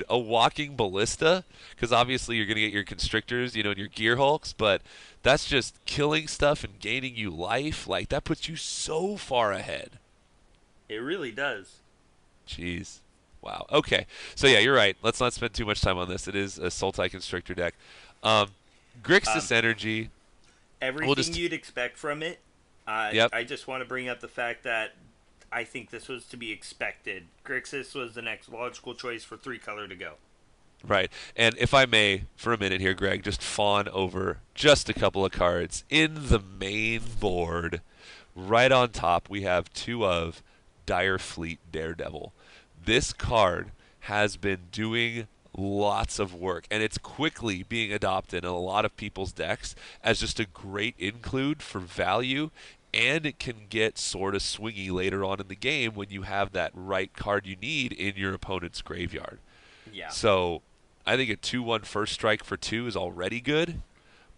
walking ballista, because obviously you're going to get your constrictors, and your gear hulks, but that's just killing stuff and gaining you life. That puts you so far ahead. It really does. Jeez. Wow. Okay. So yeah, you're right. Let's not spend too much time on this. It is a Sultai Constrictor deck. Grixis Energy. Everything you'd expect from it. Yep. I just want to bring up the fact that I think this was to be expected. Grixis was the next logical choice for 3-color to go. Right. And if I may, for a minute here, Greg, just fawn over just a couple of cards. In the main board, right on top, we have 2 of Dire Fleet Daredevil. This card has been doing lots of work, and it's quickly being adopted in a lot of people's decks as just a great include for value, and it can get sort of swingy later on in the game when you have that right card you need in your opponent's graveyard. Yeah. So I think a 2/1 first strike for 2 is already good,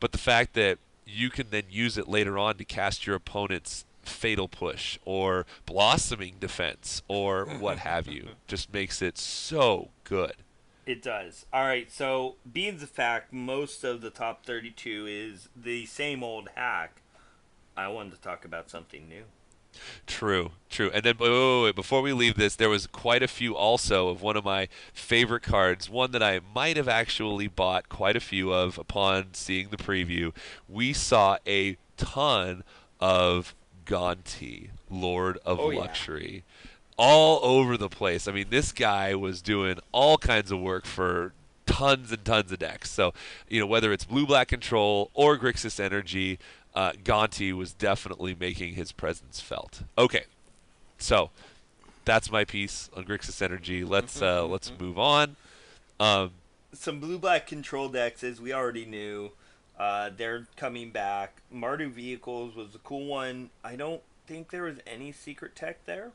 but the fact that you can then use it later on to cast your opponent's Fatal Push or Blossoming Defense or what have you just makes it so good. It does. All right, so being the fact most of the top 32 is the same old hack, I wanted to talk about something new. True. And then wait, before we leave this, there was quite a few also of one of my favorite cards, one that I might have actually bought quite a few of upon seeing the preview. We saw a ton of Gonti, Lord of Luxury, all over the place. I mean, this guy was doing all kinds of work for tons and tons of decks. So, whether it's blue-black control or Grixis Energy, Gonti was definitely making his presence felt. Okay, so that's my piece on Grixis Energy. Let's move on. Some blue-black control decks, as we already knew. They're coming back. Mardu Vehicles was a cool one. I don't think there was any secret tech there.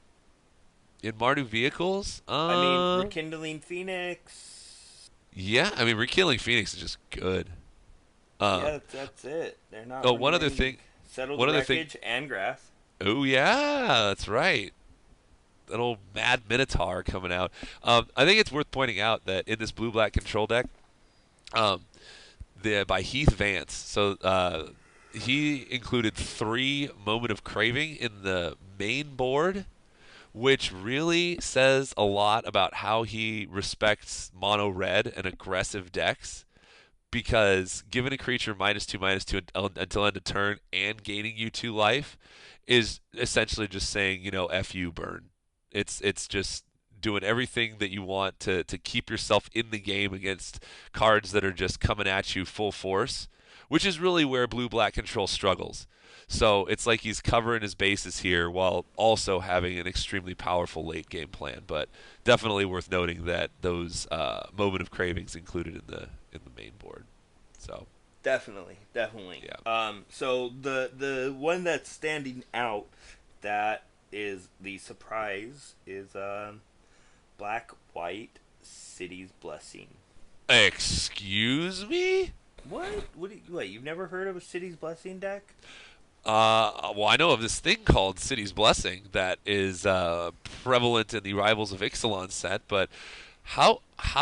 In Mardu Vehicles? I mean, Rekindling Phoenix. Yeah, I mean, Rekindling Phoenix is just good. Yeah, that's it. They're not. Oh, one other thing. Settle the Wreckage and Grass. Oh, yeah, that's right. That old Mad Minotaur coming out. I think it's worth pointing out that in this blue-black control deck, by Heath Vance. So he included 3 Moment of Craving in the main board, which really says a lot about how he respects mono red and aggressive decks. Because giving a creature -2/-2 until end of turn and gaining you 2 life is essentially just saying, F you, burn. It's just doing everything that you want to keep yourself in the game against cards that are just coming at you full force, which is really where blue-black control struggles. So it's like he's covering his bases here while also having an extremely powerful late game plan. But definitely worth noting that those moment of cravings included in the main board. So Definitely. yeah. So the one that's standing out that is the surprise is Black White City's Blessing. Excuse me? What? What? You've never heard of a City's Blessing deck? Well, I know of this thing called City's Blessing that is prevalent in the Rivals of Ixalan set, but how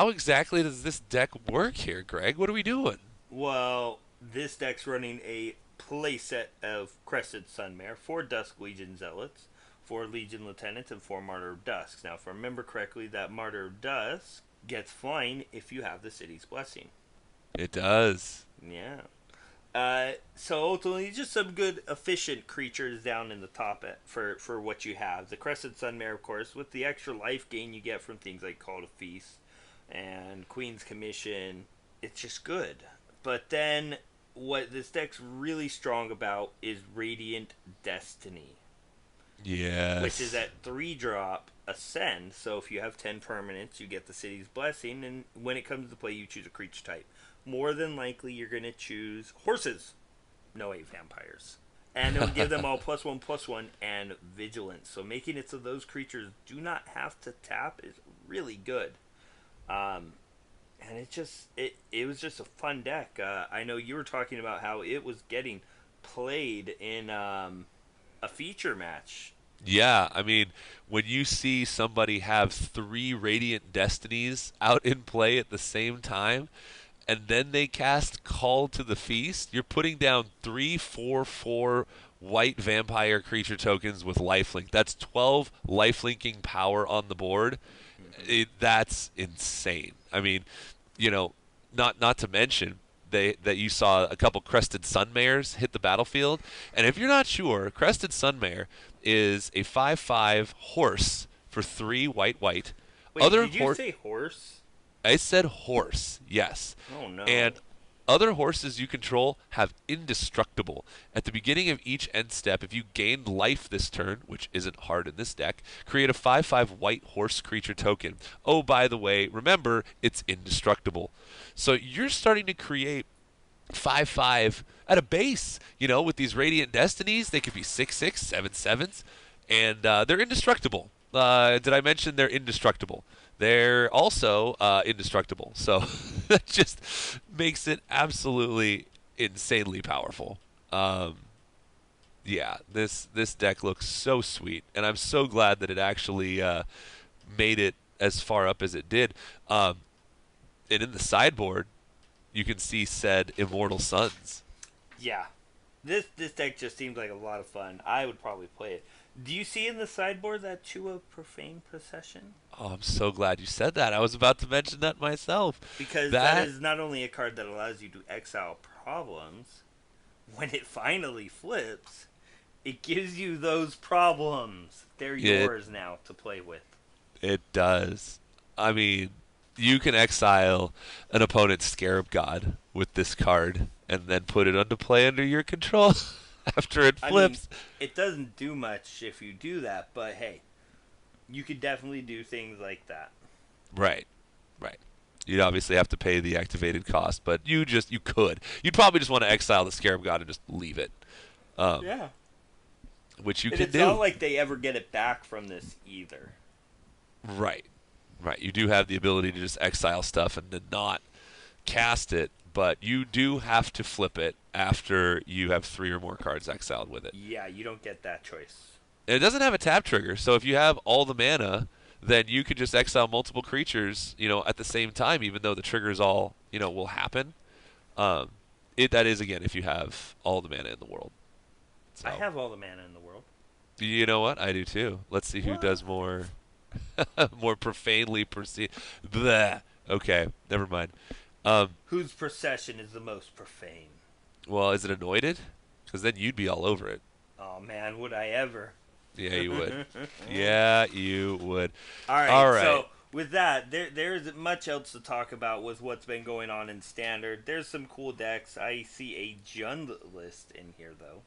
exactly does this deck work here, Greg? What are we doing? Well, this deck's running a playset of Crested Sunmare, 4 Dusk Legion Zealots, 4 Legion Lieutenants, and 4 Martyr of Dusk. Now, if I remember correctly, that Martyr of Dusk gets flying if you have the City's Blessing. It does. Yeah. So ultimately, just some good, efficient creatures down in the top for what you have. The Crested Sunmare, of course, with the extra life gain you get from things like Call to Feast and Queen's Commission, it's just good. But then, what this deck's really strong about is Radiant Destiny. Yes. Which is at 3-drop Ascend. So if you have 10 permanents, you get the City's Blessing, and when it comes to play, you choose a creature type. More than likely, you're going to choose horses. No 8 vampires. And it'll give them all +1/+1 and vigilance. So making it so those creatures do not have to tap is really good. And it was just a fun deck. I know you were talking about how it was getting played in a feature match. Yeah, I mean, when you see somebody have 3 Radiant Destinies out in play at the same time, and then they cast Call to the Feast, you're putting down 3/4/4 white vampire creature tokens with lifelink. That's 12 lifelinking power on the board. That's insane. I mean, not to mention that you saw a couple Crested Sunmares hit the battlefield. And if you're not sure, Crested Sunmare is a 5/5 horse for 3 white. Wait, Other did you say horse? I said horse, yes. Oh, no. And other horses you control have indestructible. At the beginning of each end step, if you gained life this turn, which isn't hard in this deck, create a 5/5 white horse creature token. Oh, by the way, remember, it's indestructible. So you're starting to create 5/5 at a base. With these Radiant Destinies, they could be 6/6, 7/7s, and they're indestructible. Did I mention they're indestructible? They're also indestructible. So that just makes it absolutely insanely powerful. Yeah, this deck looks so sweet, and I'm so glad that it actually made it as far up as it did. And in the sideboard, you can see said Immortal Suns. Yeah. This deck just seems like a lot of fun. I would probably play it. Do you see in the sideboard that Chua Profane Procession? Oh, I'm so glad you said that. I was about to mention that myself. Because that is not only a card that allows you to exile problems, when it finally flips, it gives you those problems. They're yours now to play with. It does. I mean, you can exile an opponent's Scarab God with this card and then put it onto play under your control after it flips. I mean, it doesn't do much if you do that, but hey, you could definitely do things like that. Right. You'd obviously have to pay the activated cost, but you could. You'd probably just want to exile the Scarab God and just leave it. Yeah. Which you and can it's do. It's not like they ever get it back from this either. Right. You do have the ability to just exile stuff and to not cast it, but you do have to flip it after you have 3 or more cards exiled with it. Yeah, you don't get that choice. And it doesn't have a tap trigger, so if you have all the mana, then you could just exile multiple creatures, at the same time, even though the triggers all, will happen. That is, again, if you have all the mana in the world. So, I have all the mana in the world. You know what? I do too. Let's see who does more more profanely perceived. Bleh. Okay, never mind. Whose procession is the most profane? Well, is it anointed? Because then you'd be all over it. Oh man, would I ever? Yeah, you would. Yeah, you would. All right. All right. So with that, there isn't much else to talk about with what's been going on in Standard. There's some cool decks. I see a Jund list in here though.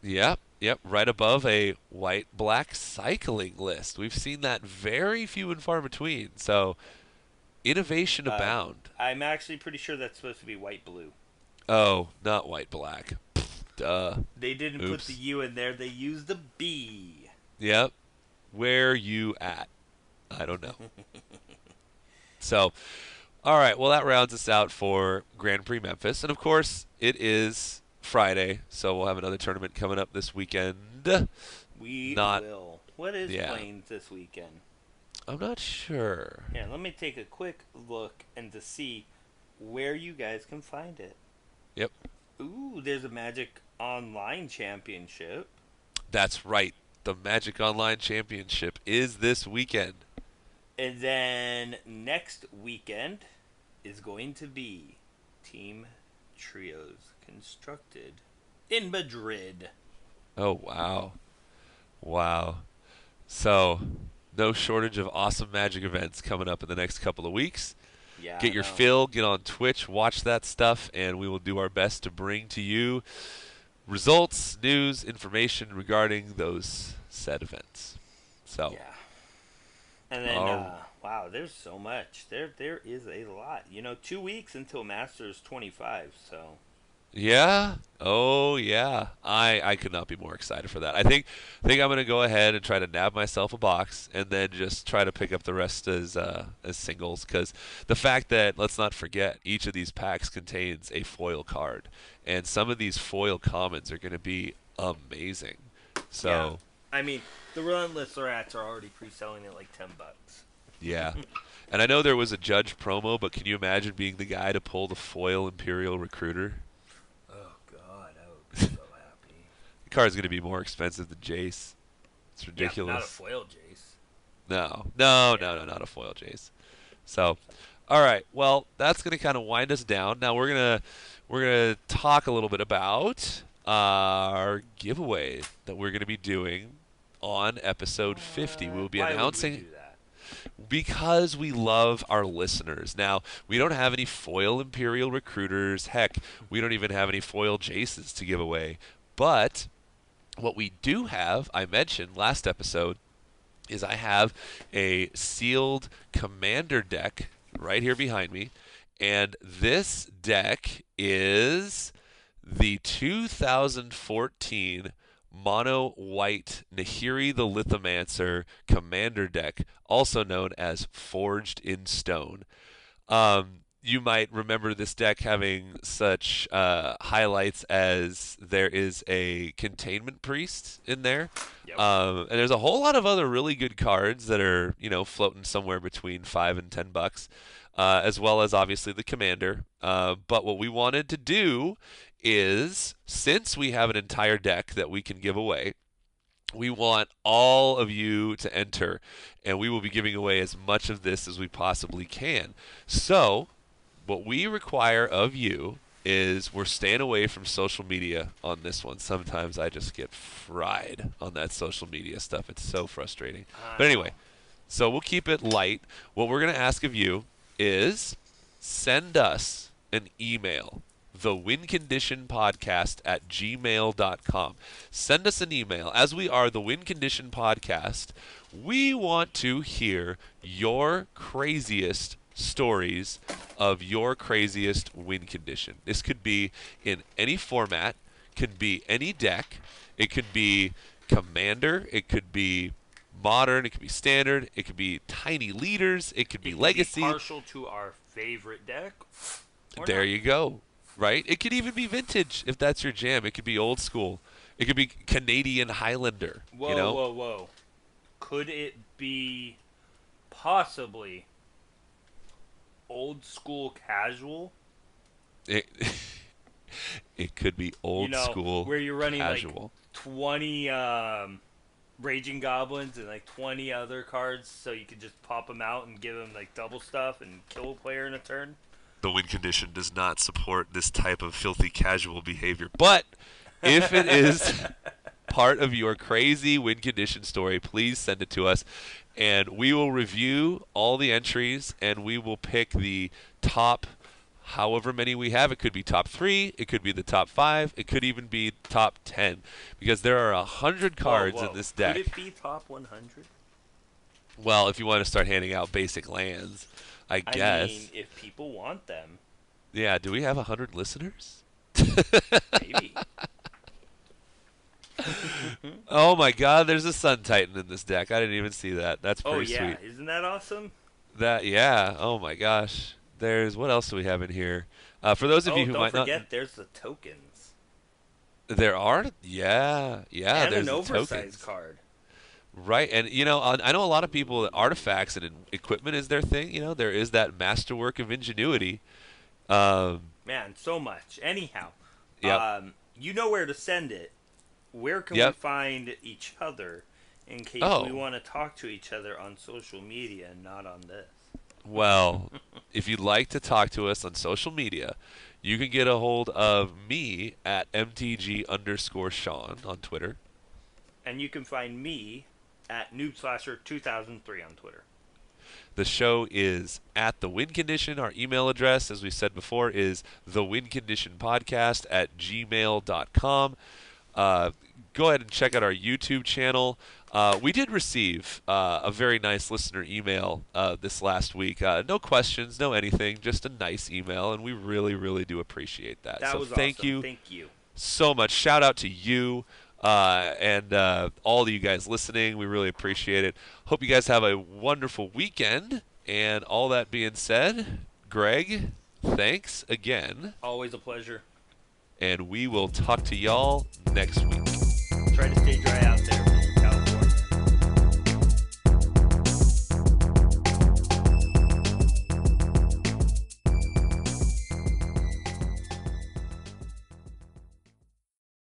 Yep. Right above a white-black cycling list. We've seen that very few and far between. So, innovation abound. I'm actually pretty sure that's supposed to be white-blue. Oh, not white-black. Duh. They didn't put Oops. the U in there. They used the B. Yep. Where you at? I don't know. So, all right. Well, that rounds us out for Grand Prix Memphis. And, of course, it is Friday, so we'll have another tournament coming up this weekend. We Not- will. What is Plains this weekend? I'm not sure. Here, let me take a quick look and to see where you guys can find it. Yep. Ooh, there's a Magic Online Championship. That's right. The Magic Online Championship is this weekend. And then next weekend is going to be Team Trios Constructed in Madrid. Oh, wow. Wow. So, no shortage of awesome Magic events coming up in the next couple of weeks. Yeah. Get your fill, get on Twitch, watch that stuff, and we will do our best to bring to you results, news, information regarding those said events. So, Yeah. And then, wow, there's so much. There is a lot. 2 weeks until Masters 25, so. yeah. Oh, yeah. I could not be more excited for that. I think I'm going to go ahead and try to nab myself a box and then just try to pick up the rest as singles, because the fact that, let's not forget, each of these packs contains a foil card, and some of these foil commons are going to be amazing. So, yeah. I mean, the Relentless Rats are already pre-selling at like $10. yeah. And I know there was a Judge promo, but can you imagine being the guy to pull the foil Imperial Recruiter? Oh, God, I would be so happy. The card's going to be more expensive than Jace. It's ridiculous. Yeah, not a foil Jace. No, not a foil Jace. So, all right. Well, that's going to kind of wind us down. Now we're gonna talk a little bit about our giveaway that we're going to be doing on episode 50. We'll be Why announcing. would we do that? Because we love our listeners. Now, we don't have any foil Imperial Recruiters. Heck, we don't even have any foil Jaces to give away. But what we do have, I mentioned last episode, is I have a sealed Commander deck right here behind me. And this deck is the 2014 mono white Nahiri the Lithomancer Commander deck, also known as Forged in Stone. You might remember this deck having such highlights as there is a Containment Priest in there. Yep. And there's a whole lot of other really good cards that are, floating somewhere between $5 and $10, as well as obviously the Commander. But what we wanted to do is, since we have an entire deck that we can give away, we want all of you to enter, and we will be giving away as much of this as we possibly can. So, what we require of you is we're staying away from social media on this one. Sometimes I just get fried on that social media stuff. It's so frustrating. But anyway, so we'll keep it light. What we're going to ask of you is send us an email, thewinconditionpodcast@gmail.com. Send us an email. As we are the Win Condition Podcast, we want to hear your craziest stories of your craziest win condition. This could be in any format, could be any deck, it could be Commander, it could be Modern, it could be Standard, it could be Tiny Leaders, it could be Legacy. Partial to our favorite deck. There you go. Right? It could even be Vintage if that's your jam. It could be Old School. It could be Canadian Highlander. Whoa, whoa. Could it be possibly Old School Casual? It could be Old School where you're running Casual. like 20 Raging Goblins and like 20 other cards, so you could just pop them out and give them like double stuff and kill a player in a turn. The win condition does not support this type of filthy casual behavior. But if it is part of your crazy win condition story, please send it to us. And we will review all the entries, and we will pick the top however many we have. It could be top 3, it could be the top 5, it could even be top 10, because there are 100 cards in this deck. Could it be top 100? Well, if you want to start handing out basic lands, I guess. I mean, if people want them. Yeah, do we have 100 listeners? Maybe. Oh my God, there's a Sun Titan in this deck. I didn't even see that. That's pretty sweet. Isn't that awesome? Yeah. Oh my gosh. What else do we have in here? For those of you who might not, don't forget, there's the tokens. there are. Yeah. And there's an the oversized tokens. card. Right, and I know a lot of people that artifacts and equipment is their thing. There is that masterwork of ingenuity. Man, so much. Anyhow, Yep. you know where to send it. Where can Yep. we find each other in case we want to talk to each other on social media and not on this? Well, if you'd like to talk to us on social media, you can get a hold of me at MTG_Sean on Twitter. And you can find me at NoobSlasher2003 on Twitter. The show is at The Win Condition. Our email address, as we said before, is thewinconditionpodcast@gmail.com. Go ahead and check out our YouTube channel. We did receive a very nice listener email this last week. No questions, no anything, just a nice email, and we really, really do appreciate that. That so was thank awesome. you Thank you so much. Shout out to you and all of you guys listening. We really appreciate it. Hope you guys have a wonderful weekend. And all that being said, Greg, thanks again. Always a pleasure. And we will talk to y'all next week. Try to stay dry out there.